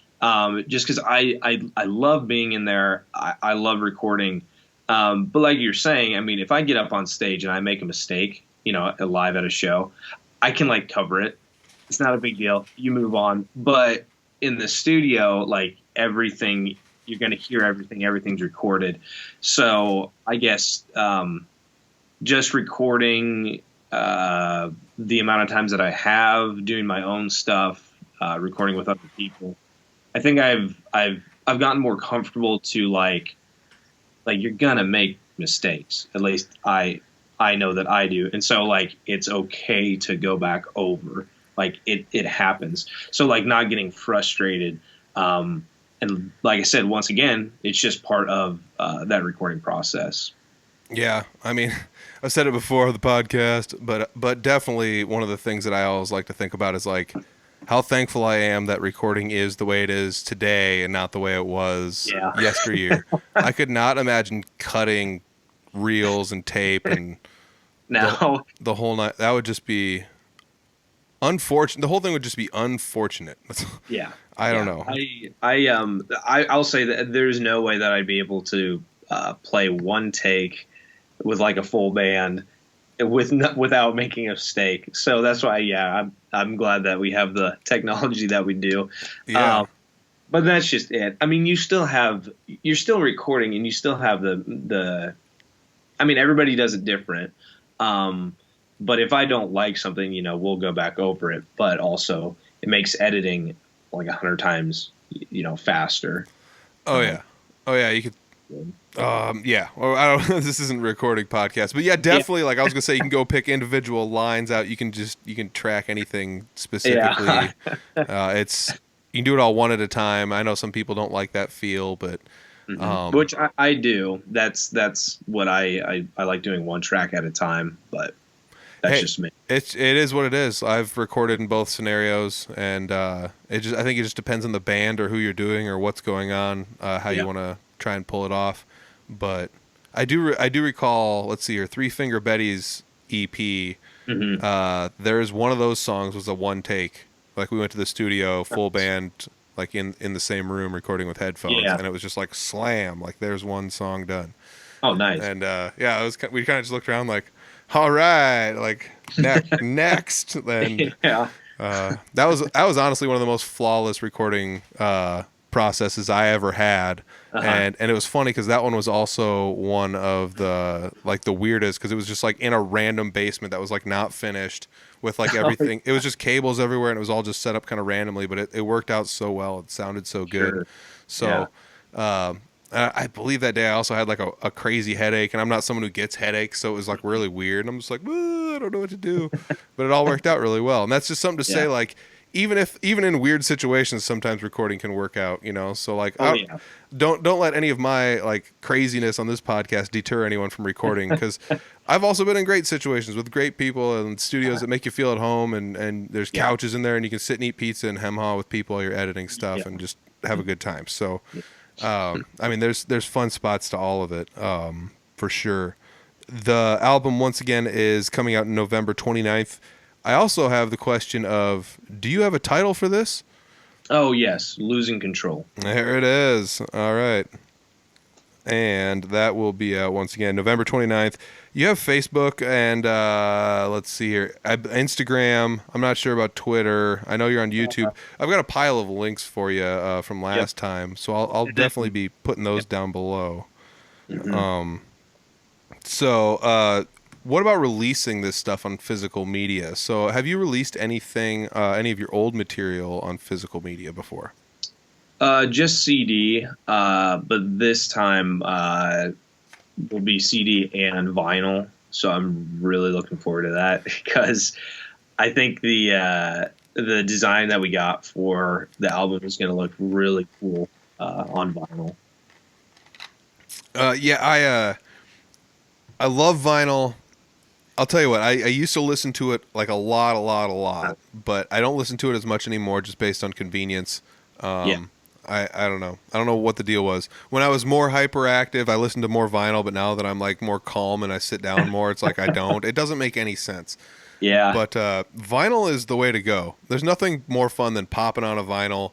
Just because I love being in there. I love recording. But like you're saying, if I get up on stage and I make a mistake, live at a show, I can cover it. It's not a big deal. You move on. But in the studio, everything, you're going to hear everything. Everything's recorded. So I guess just recording the amount of times that I have doing my own stuff, recording with other people, I think I've gotten more comfortable to you're gonna make mistakes. At least I know that I do, and so it's okay to go back over. It happens. So not getting frustrated. And like I said, once again, it's just part of that recording process. Yeah, I've said it before on the podcast, but definitely one of the things that I always like to think about is how thankful I am that recording is the way it is today and not the way it was yesteryear. I could not imagine cutting reels and tape and the whole night. That would just be unfortunate. The whole thing would just be unfortunate. Yeah. I don't know. I'll say that there's no way that I'd be able to play one take with a full band without making a mistake. So that's why, I'm glad that we have the technology that we do. Yeah. but that's just it. I mean, you're still recording, and you still have the. I mean, everybody does it different. But if I don't like something, we'll go back over it. But also, it makes editing like 100 times, faster. Oh yeah, oh yeah. You could. Yeah. Well, I don't. This isn't a recording podcast, but yeah, definitely. Like I was gonna say, you can go pick individual lines out. You can track anything specifically. Yeah. It's you can do it all one at a time. I know some people don't like that feel, but Which I do. That's what I like doing, one track at a time. But that's just me. It is what it is. I've recorded in both scenarios, and I think it just depends on the band or who you're doing or what's going on, how you want to try and pull it off. But I do recall. Let's see here, Three Finger Betty's EP. There's one of those songs was a one take. Like we went to the studio, full band, like in the same room recording with headphones, and it was just like slam. Like there's one song done. Oh, nice. And we kind of just looked around like, all right, like next. Then that was honestly one of the most flawless recording processes I ever had. And it was funny because that one was also one of the weirdest, because it was just like in a random basement that was like not finished with like everything. It was just cables everywhere, and it was all just set up kind of randomly, but it worked out so well. It sounded so good. So I believe that day I also had like a crazy headache, and I'm not someone who gets headaches, so it was like really weird. And I'm just like, I don't know what to do, but it all worked out really well. And that's just something to say, like, even in weird situations, sometimes recording can work out, So like, don't let any of my like craziness on this podcast deter anyone from recording, because I've also been in great situations with great people and studios that make you feel at home, and there's couches in there, and you can sit and eat pizza and hem haw with people while you're editing stuff and just have a good time. So, I mean, there's fun spots to all of it, for sure. The album, once again, is coming out November 29th. I also have the question of, do you have a title for this? Oh, yes. Losing Control. There it is. All right. And that will be out once again, November 29th. You have Facebook and, let's see here, Instagram. I'm not sure about Twitter. I know you're on YouTube. I've got a pile of links for you from last time, so I'll definitely be putting those down below. So what about releasing this stuff on physical media? So have you released anything, any of your old material on physical media before? Just CD, but this time will be CD and vinyl. So I'm really looking forward to that, because I think the design that we got for the album is going to look really cool on vinyl. I love vinyl. I'll tell you what, I used to listen to it like a lot, but I don't listen to it as much anymore, just based on convenience. I don't know. I don't know what the deal was. When I was more hyperactive, I listened to more vinyl, but now that I'm like more calm and I sit down more, it's like I don't. It doesn't make any sense. Yeah. But vinyl is the way to go. There's nothing more fun than popping on a vinyl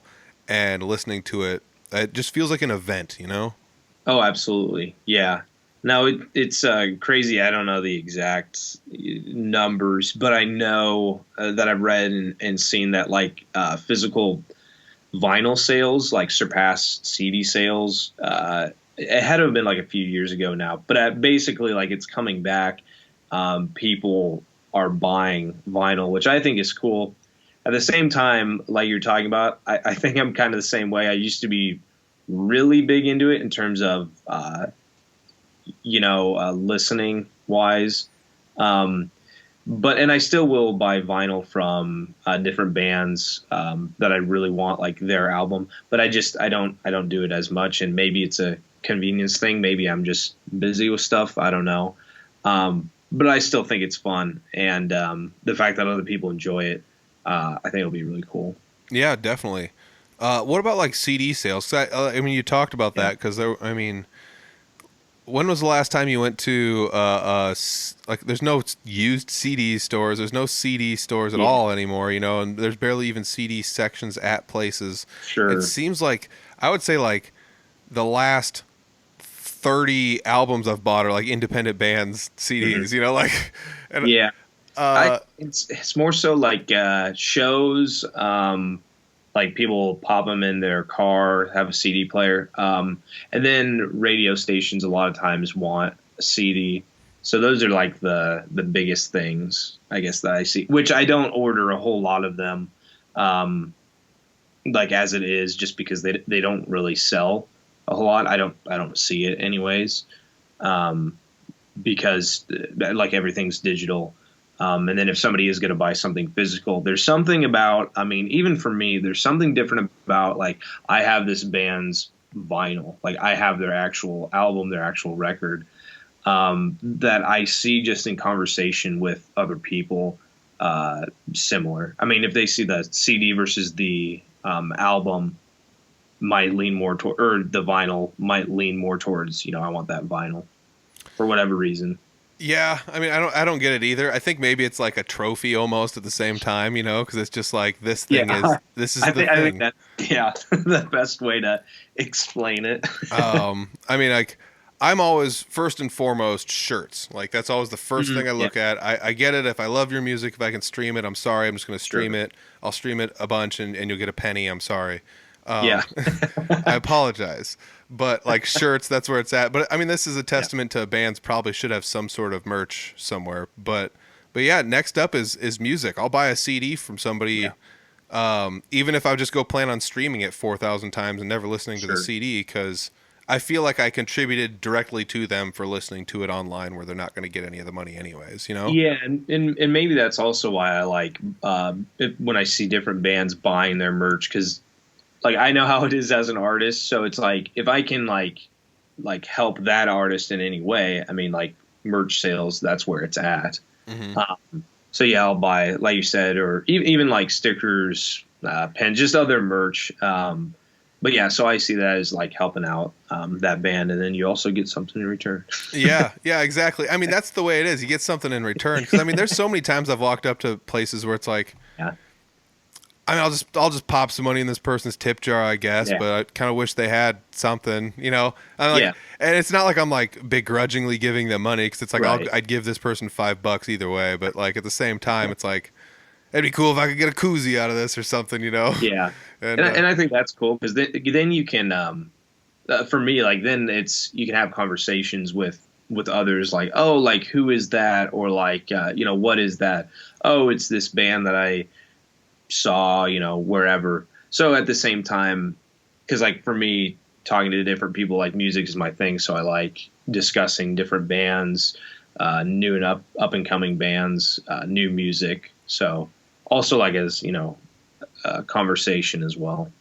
and listening to it. It just feels like an event, Oh, absolutely. Yeah. No, it's crazy. I don't know the exact numbers, but I know that I've read and seen that like physical vinyl sales like surpass CD sales. It had to have been like a few years ago now, but basically like it's coming back. People are buying vinyl, which I think is cool. At the same time, like you're talking about, I think I'm kind of the same way. I used to be really big into it in terms of listening wise. And I still will buy vinyl from different bands that I really want, like their album. But I don't do it as much, and maybe it's a convenience thing. Maybe I'm just busy with stuff. I don't know. But I still think it's fun, and the fact that other people enjoy it, I think it'll be really cool. Yeah, definitely. What about like CD sales? 'Cause I mean, you talked about that because when was the last time you went to like? There's no used CD stores. There's no CD stores at all anymore. And there's barely even CD sections at places. Sure. It seems like I would say like the last 30 albums I've bought are like independent bands CDs. It's more so like shows. Like people pop them in their car, have a CD player, and then radio stations a lot of times want a CD. So those are like the biggest things, I guess, that I see. Which I don't order a whole lot of them, like as it is, just because they don't really sell a whole lot. I don't see it anyways, because like everything's digital. And then if somebody is going to buy something physical, there's something about, I mean, even for me, there's something different about, like, I have this band's vinyl, like I have their actual album, their actual record, that I see just in conversation with other people, similar. I mean, if they see the CD versus the album, might lean more toward, or the vinyl might lean more towards, I want that vinyl for whatever reason. Yeah, I mean, I don't get it either. I think maybe it's like a trophy almost at the same time, because it's just like this thing is the thing. I think that's the best way to explain it. I mean, like, I'm always first and foremost shirts. Like, that's always the first thing I look at. I get it. If I love your music, if I can stream it, I'm sorry. I'm just going to stream it. I'll stream it a bunch and you'll get a penny. I'm sorry. I apologize. But like shirts, that's where it's at. But I mean, this is a testament to bands probably should have some sort of merch somewhere. But yeah, next up is music. I'll buy a CD from somebody, even if I just go plan on streaming it 4,000 times and never listening to the CD, because I feel like I contributed directly to them for listening to it online, where they're not going to get any of the money anyways, Yeah, and maybe that's also why I like when I see different bands buying their merch, because like I know how it is as an artist, so it's like if I can like help that artist in any way, I mean, like merch sales, that's where it's at. So yeah, I'll buy, like you said, or even like stickers, pens, just other merch. But yeah, so I see that as like helping out that band, and then you also get something in return. yeah, exactly. I mean, that's the way it is. You get something in return. Because I mean, there's so many times I've walked up to places where it's like, I mean, I'll just pop some money in this person's tip jar, I guess. Yeah. But I kind of wish they had something, I'm like, and it's not like I'm like begrudgingly giving them money, because it's like I'd give this person $5 either way. But like at the same time, it's like it'd be cool if I could get a koozie out of this or something, Yeah, and I think that's cool, because then you can, for me, like then you can have conversations with others, like, oh, like who is that, or like what is that? Oh, it's this band that I saw, wherever. So at the same time, because like for me, talking to different people, like music is my thing, so I like discussing different bands, new and up and coming bands, new music. So also like as conversation as well.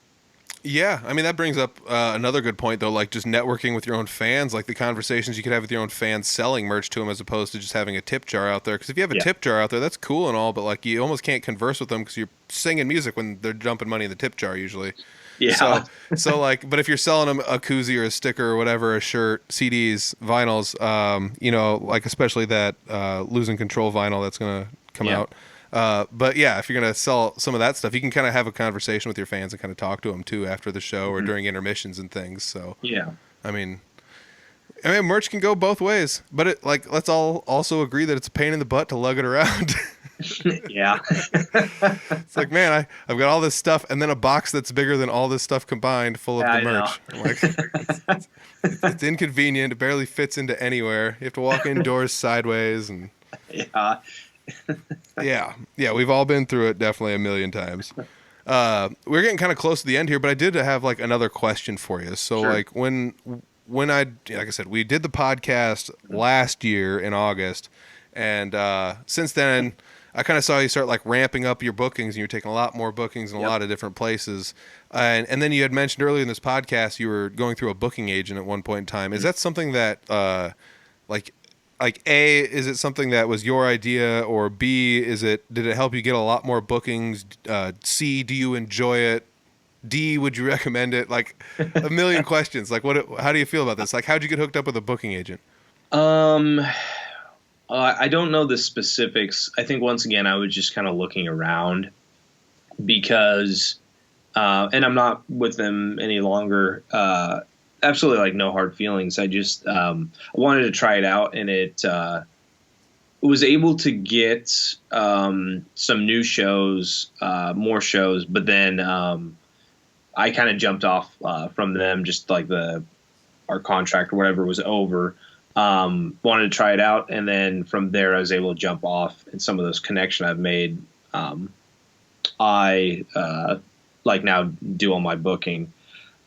Yeah, I mean, that brings up another good point, though, like just networking with your own fans, like the conversations you could have with your own fans selling merch to them, as opposed to just having a tip jar out there. Because if you have a tip jar out there, that's cool and all, but like you almost can't converse with them because you're singing music when they're dumping money in the tip jar usually. Yeah. So like, but if you're selling them a koozie or a sticker or whatever, a shirt, CDs, vinyls, like especially that Losing Control vinyl that's going to come out. But yeah, if you're going to sell some of that stuff, you can kind of have a conversation with your fans and kind of talk to them too after the show or during intermissions and things. So, I mean, merch can go both ways, but let's all also agree that it's a pain in the butt to lug it around. Yeah. It's like, man, I've got all this stuff and then a box that's bigger than all this stuff combined full of the merch. Like, it's inconvenient. It barely fits into anywhere. You have to walk indoors sideways and yeah, we've all been through it definitely a million times. We're getting kind of close to the end here, but I did have like another question for you. So like when like I said, we did the podcast last year in August, and since then I kind of saw you start like ramping up your bookings, and you're taking a lot more bookings in a lot of different places. And then you had mentioned earlier in this podcast you were going through a booking agent at one point in time. Is that something that like A, is it something that was your idea, or B, did it help you get a lot more bookings? C, do you enjoy it? D, would you recommend it? Like a million questions. Like how do you feel about this? Like, how'd you get hooked up with a booking agent? I don't know the specifics. I think once again, I was just kind of looking around because, and I'm not with them any longer. Absolutely, like no hard feelings. I just wanted to try it out, and it was able to get some new shows, more shows, but then I kind of jumped off from them, just like our contract or whatever was over. Wanted to try it out, and then from there I was able to jump off, and some of those connections I've made, I like now do all my booking.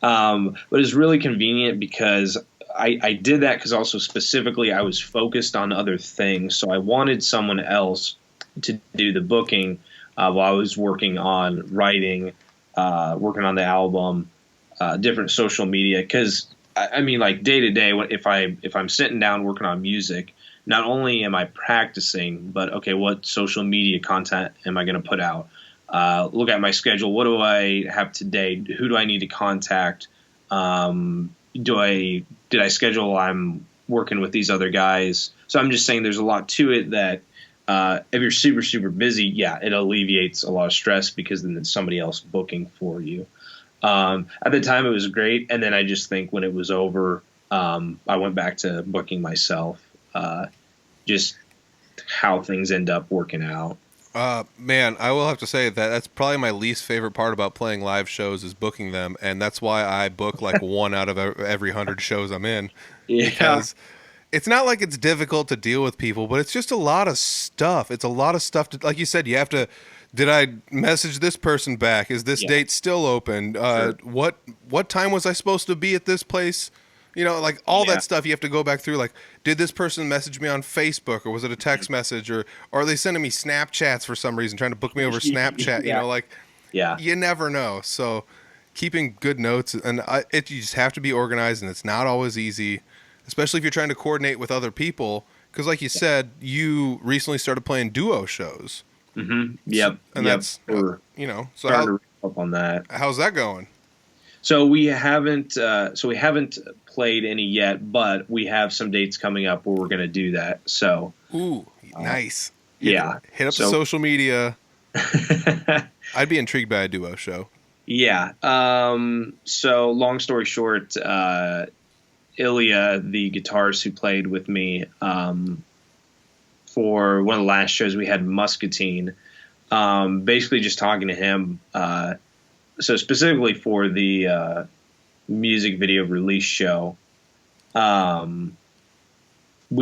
But it's really convenient because I did that because also specifically I was focused on other things. So I wanted someone else to do the booking while I was working on writing, working on the album, different social media. Because I mean, like day to day, if I'm sitting down working on music, not only am I practicing, but okay, what social media content am I going to put out? Look at my schedule. What do I have today? Who do I need to contact? Did I schedule while I'm working with these other guys? So I'm just saying there's a lot to it that if you're super, super busy, yeah, it alleviates a lot of stress because then there's somebody else booking for you. At the time it was great. And then I just think when it was over, I went back to booking myself, just how things end up working out. Man, I will have to say that that's probably my least favorite part about playing live shows is booking them, and that's why I book like one out of every 100 shows I'm in. Yeah. Because it's not like it's difficult to deal with people, but it's just a lot of stuff. It's a lot of stuff to, like you said, you have to. Did I message this person back? Is this date still open? Sure. What time was I supposed to be at this place? You know, like all that stuff you have to go back through. Like, did this person message me on Facebook, or was it a text message, or are they sending me Snapchats for some reason, trying to book me over Snapchat? You know, like, you never know. So, keeping good notes, and you just have to be organized, and it's not always easy, especially if you're trying to coordinate with other people. Because, like you said, you recently started playing duo shows. Mm-hmm. Yep. And that's so starting to wrap up on that. How's that going? So we haven't played any yet, but we have some dates coming up where we're going to do that. So, nice. Hit up the social media. I'd be intrigued by a duo show. Yeah. So long story short, Ilya, the guitarist who played with me for one of the last shows we had in Muscatine, basically just talking to him. So specifically for the music video release show, we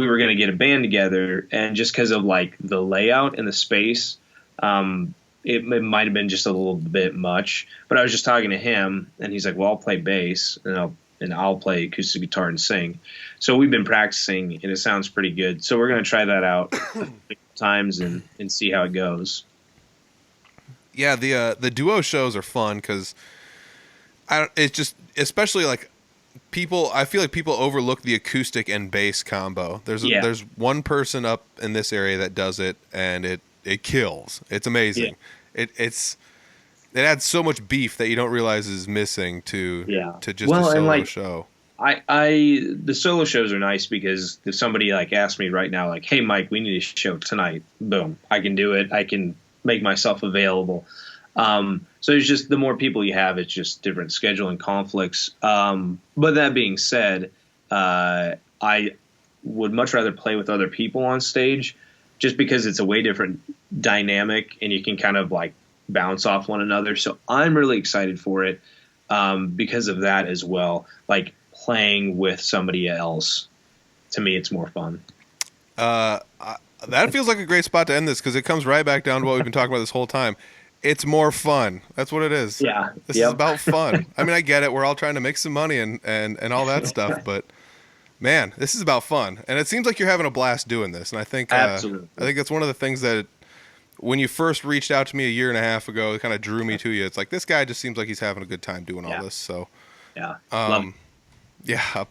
were going to get a band together, and just because of like the layout and the space, it might have been just a little bit much. But I was just talking to him, and he's like, "Well, I'll play bass, and I'll play acoustic guitar and sing." So we've been practicing, and it sounds pretty good. So we're going to try that out a couple times and see how it goes. Yeah, the duo shows are fun because it's just, especially like people. I feel like people overlook the acoustic and bass combo. There's one person up in this area that does it, and it kills. It's amazing. Yeah. It adds so much beef that you don't realize is missing to just a solo show. The solo shows are nice because if somebody like asked me right now, like, "Hey Mike, we need a show tonight," boom, I can do it. I can make myself available. So it's just the more people you have, it's just different scheduling conflicts. But that being said, I would much rather play with other people on stage just because it's a way different dynamic and you can kind of like bounce off one another. So I'm really excited for it because of that as well. Like playing with somebody else, to me, it's more fun. That feels like a great spot to end this because it comes right back down to what we've been talking about this whole time. It's more fun. That's what it is. Yeah. This is about fun. I mean, I get it. We're all trying to make some money and all that stuff, but man, this is about fun. And it seems like you're having a blast doing this. And I think absolutely. I think that's one of the things that when you first reached out to me a year and a half ago, it kind of drew me to you. It's like, this guy just seems like he's having a good time doing all this. So yeah. Yeah,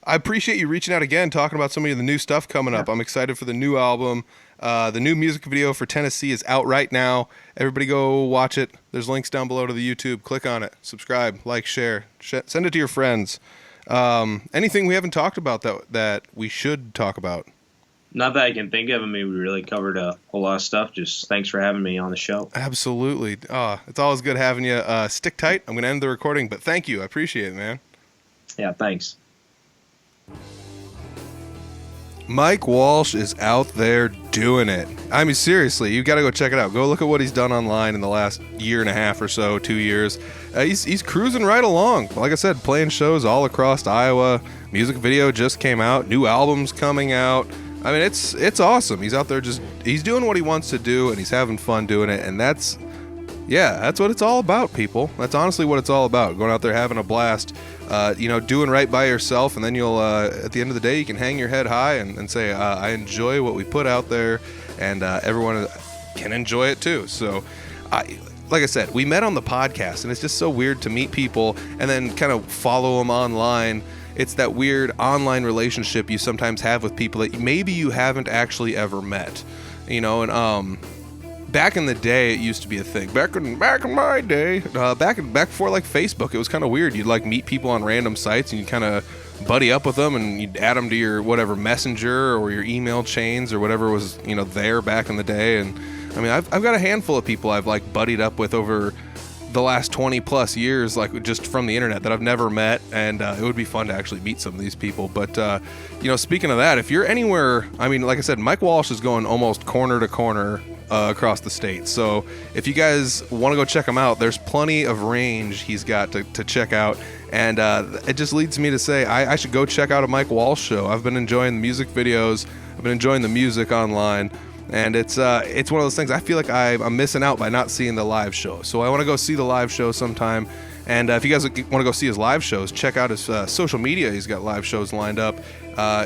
I appreciate you reaching out again, talking about some of the new stuff coming up. I'm excited for the new album. The new music video for Tennessee is out right now. Everybody go watch it. There's links down below to the YouTube. Click on it. Subscribe, like, share. Send it to your friends. Anything we haven't talked about that we should talk about? Not that I can think of. I mean, we really covered a whole lot of stuff. Just thanks for having me on the show. Absolutely. It's always good having you. Stick tight. I'm going to end the recording, but thank you. I appreciate it, man. Yeah, thanks. Mike Walsh is out there doing it. I mean, seriously, you got to go check it out. Go look at what he's done online in the last year and a half or so, 2 years. He's cruising right along. Like I said, playing shows all across Iowa. Music video just came out. New albums coming out. I mean, it's awesome. He's out there he's doing what he wants to do, and he's having fun doing it. And that's what it's all about, people. That's honestly what it's all about. Going out there, having a blast, doing right by yourself, and then you'll, at the end of the day, you can hang your head high and say, I enjoy what we put out there, and everyone can enjoy it too. So, like I said, we met on the podcast, and it's just so weird to meet people and then kind of follow them online. It's that weird online relationship you sometimes have with people that maybe you haven't actually ever met, and back in the day, it used to be a thing. Back in my day, back before like Facebook, it was kind of weird. You'd like meet people on random sites, and you'd kind of buddy up with them, and you'd add them to your whatever messenger or your email chains or whatever was there back in the day. And I mean, I've got a handful of people I've like buddied up with over the last 20 plus years, like just from the internet, that I've never met, and it would be fun to actually meet some of these people. But speaking of that, if you're anywhere, I mean, like I said, Mike Walsh is going almost corner to corner across the state. So if you guys want to go check him out, there's plenty of range he's got to check out. And it just leads me to say I should go check out a Mike Walsh show. I've been enjoying the music videos. I've been enjoying the music online. And it's one of those things I feel like I'm missing out by not seeing the live show. So I want to go see the live show sometime. And if you guys want to go see his live shows, check out his social media. He's got live shows lined up,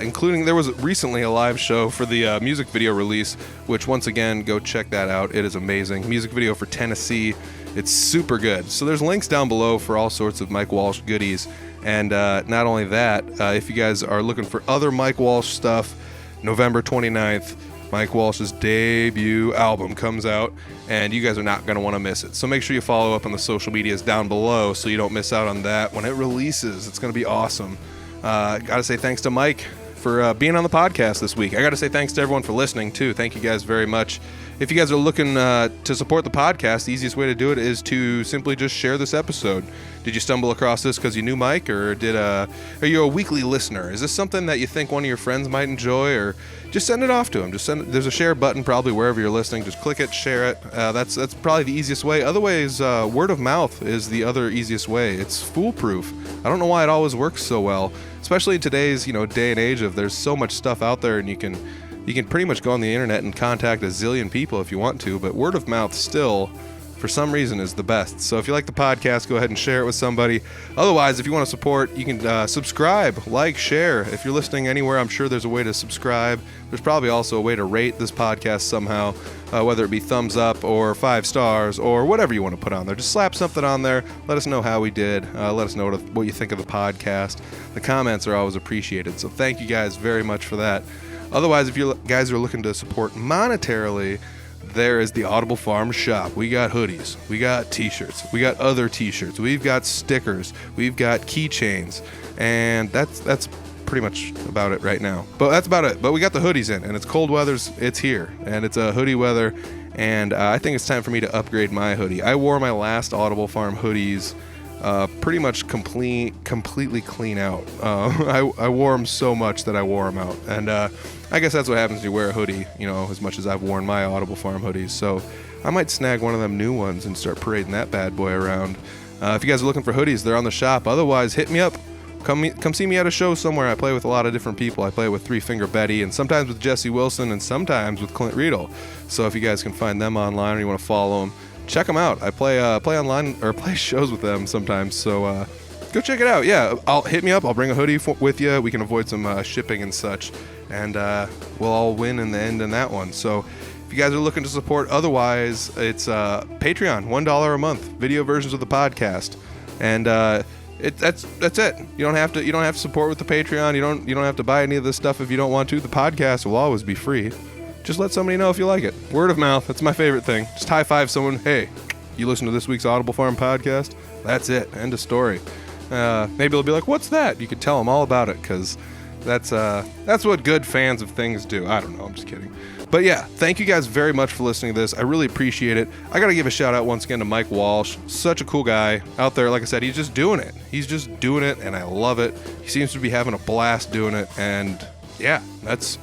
including there was recently a live show for the music video release, which once again, go check that out. It is amazing. Music video for Tennessee. It's super good. So there's links down below for all sorts of Mike Walsh goodies. And not only that, if you guys are looking for other Mike Walsh stuff, November 29th, Mike Walsh's debut album comes out, and you guys are not going to want to miss it. So make sure you follow up on the social medias down below so you don't miss out on that when it releases. It's going to be awesome. Got to say thanks to Mike for being on the podcast this week. I got to say thanks to everyone for listening, too. Thank you guys very much. If you guys are looking to support the podcast, the easiest way to do it is to simply just share this episode. Did you stumble across this because you knew Mike, or are you a weekly listener? Is this something that you think one of your friends might enjoy, or just send it off to them? There's a share button probably wherever you're listening. Just click it, share it. That's probably the easiest way. Otherwise, word of mouth is the other easiest way. It's foolproof. I don't know why it always works so well, especially in today's day and age of there's so much stuff out there, and you can pretty much go on the internet and contact a zillion people if you want to, but word of mouth still, for some reason, is the best. So if you like the podcast, go ahead and share it with somebody. Otherwise, if you want to support, you can subscribe, like, share. If you're listening anywhere, I'm sure there's a way to subscribe. There's probably also a way to rate this podcast somehow, whether it be thumbs up or 5 stars or whatever you want to put on there. Just slap something on there. Let us know how we did. Let us know what you think of the podcast. The comments are always appreciated. So thank you guys very much for that. Otherwise, if you guys are looking to support monetarily, there is the Audible Farm shop. We got hoodies, we got t-shirts, we got other t-shirts, we've got stickers, we've got keychains, and that's pretty much about it right now. But that's about it. But we got the hoodies in, and it's cold weather. It's here, and it's a hoodie weather, and I think it's time for me to upgrade my hoodie. I wore my last Audible Farm hoodies pretty much completely clean out. I wore them so much that I wore them out, and I guess that's what happens when you wear a hoodie, as much as I've worn my Audible Farm hoodies. So I might snag one of them new ones and start parading that bad boy around. If you guys are looking for hoodies, they're on the shop. Otherwise, hit me up. Come see me at a show somewhere. I play with a lot of different people. I play with Three Finger Betty, and sometimes with Jesse Wilson, and sometimes with Clint Riedel. So if you guys can find them online or you want to follow them, check them out. I play online or play shows with them sometimes. So go check it out. Yeah, hit me up. I'll bring a hoodie with you. We can avoid some shipping and such, and we'll all win in the end in that one. So if you guys are looking to support, otherwise it's Patreon, $1 a month, video versions of the podcast, and that's it. You don't have to support with the Patreon. You don't have to buy any of this stuff if you don't want to. The podcast will always be free. Just let somebody know if you like it. Word of mouth. That's my favorite thing. Just high five someone. Hey, you listen to this week's Audible Farm podcast? That's it. End of story. Maybe they'll be like, what's that? You could tell them all about it, because that's what good fans of things do. I don't know. I'm just kidding. But yeah, thank you guys very much for listening to this. I really appreciate it. I got to give a shout out once again to Mike Walsh. Such a cool guy out there. Like I said, he's just doing it. He's just doing it, and I love it. He seems to be having a blast doing it. And yeah, that's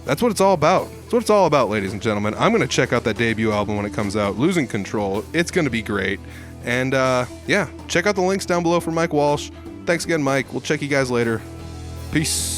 That's what it's all about. That's what it's all about, ladies and gentlemen. I'm going to check out that debut album when it comes out, Losing Control. It's going to be great. And yeah, check out the links down below for Mike Walsh. Thanks again, Mike. We'll check you guys later. Peace.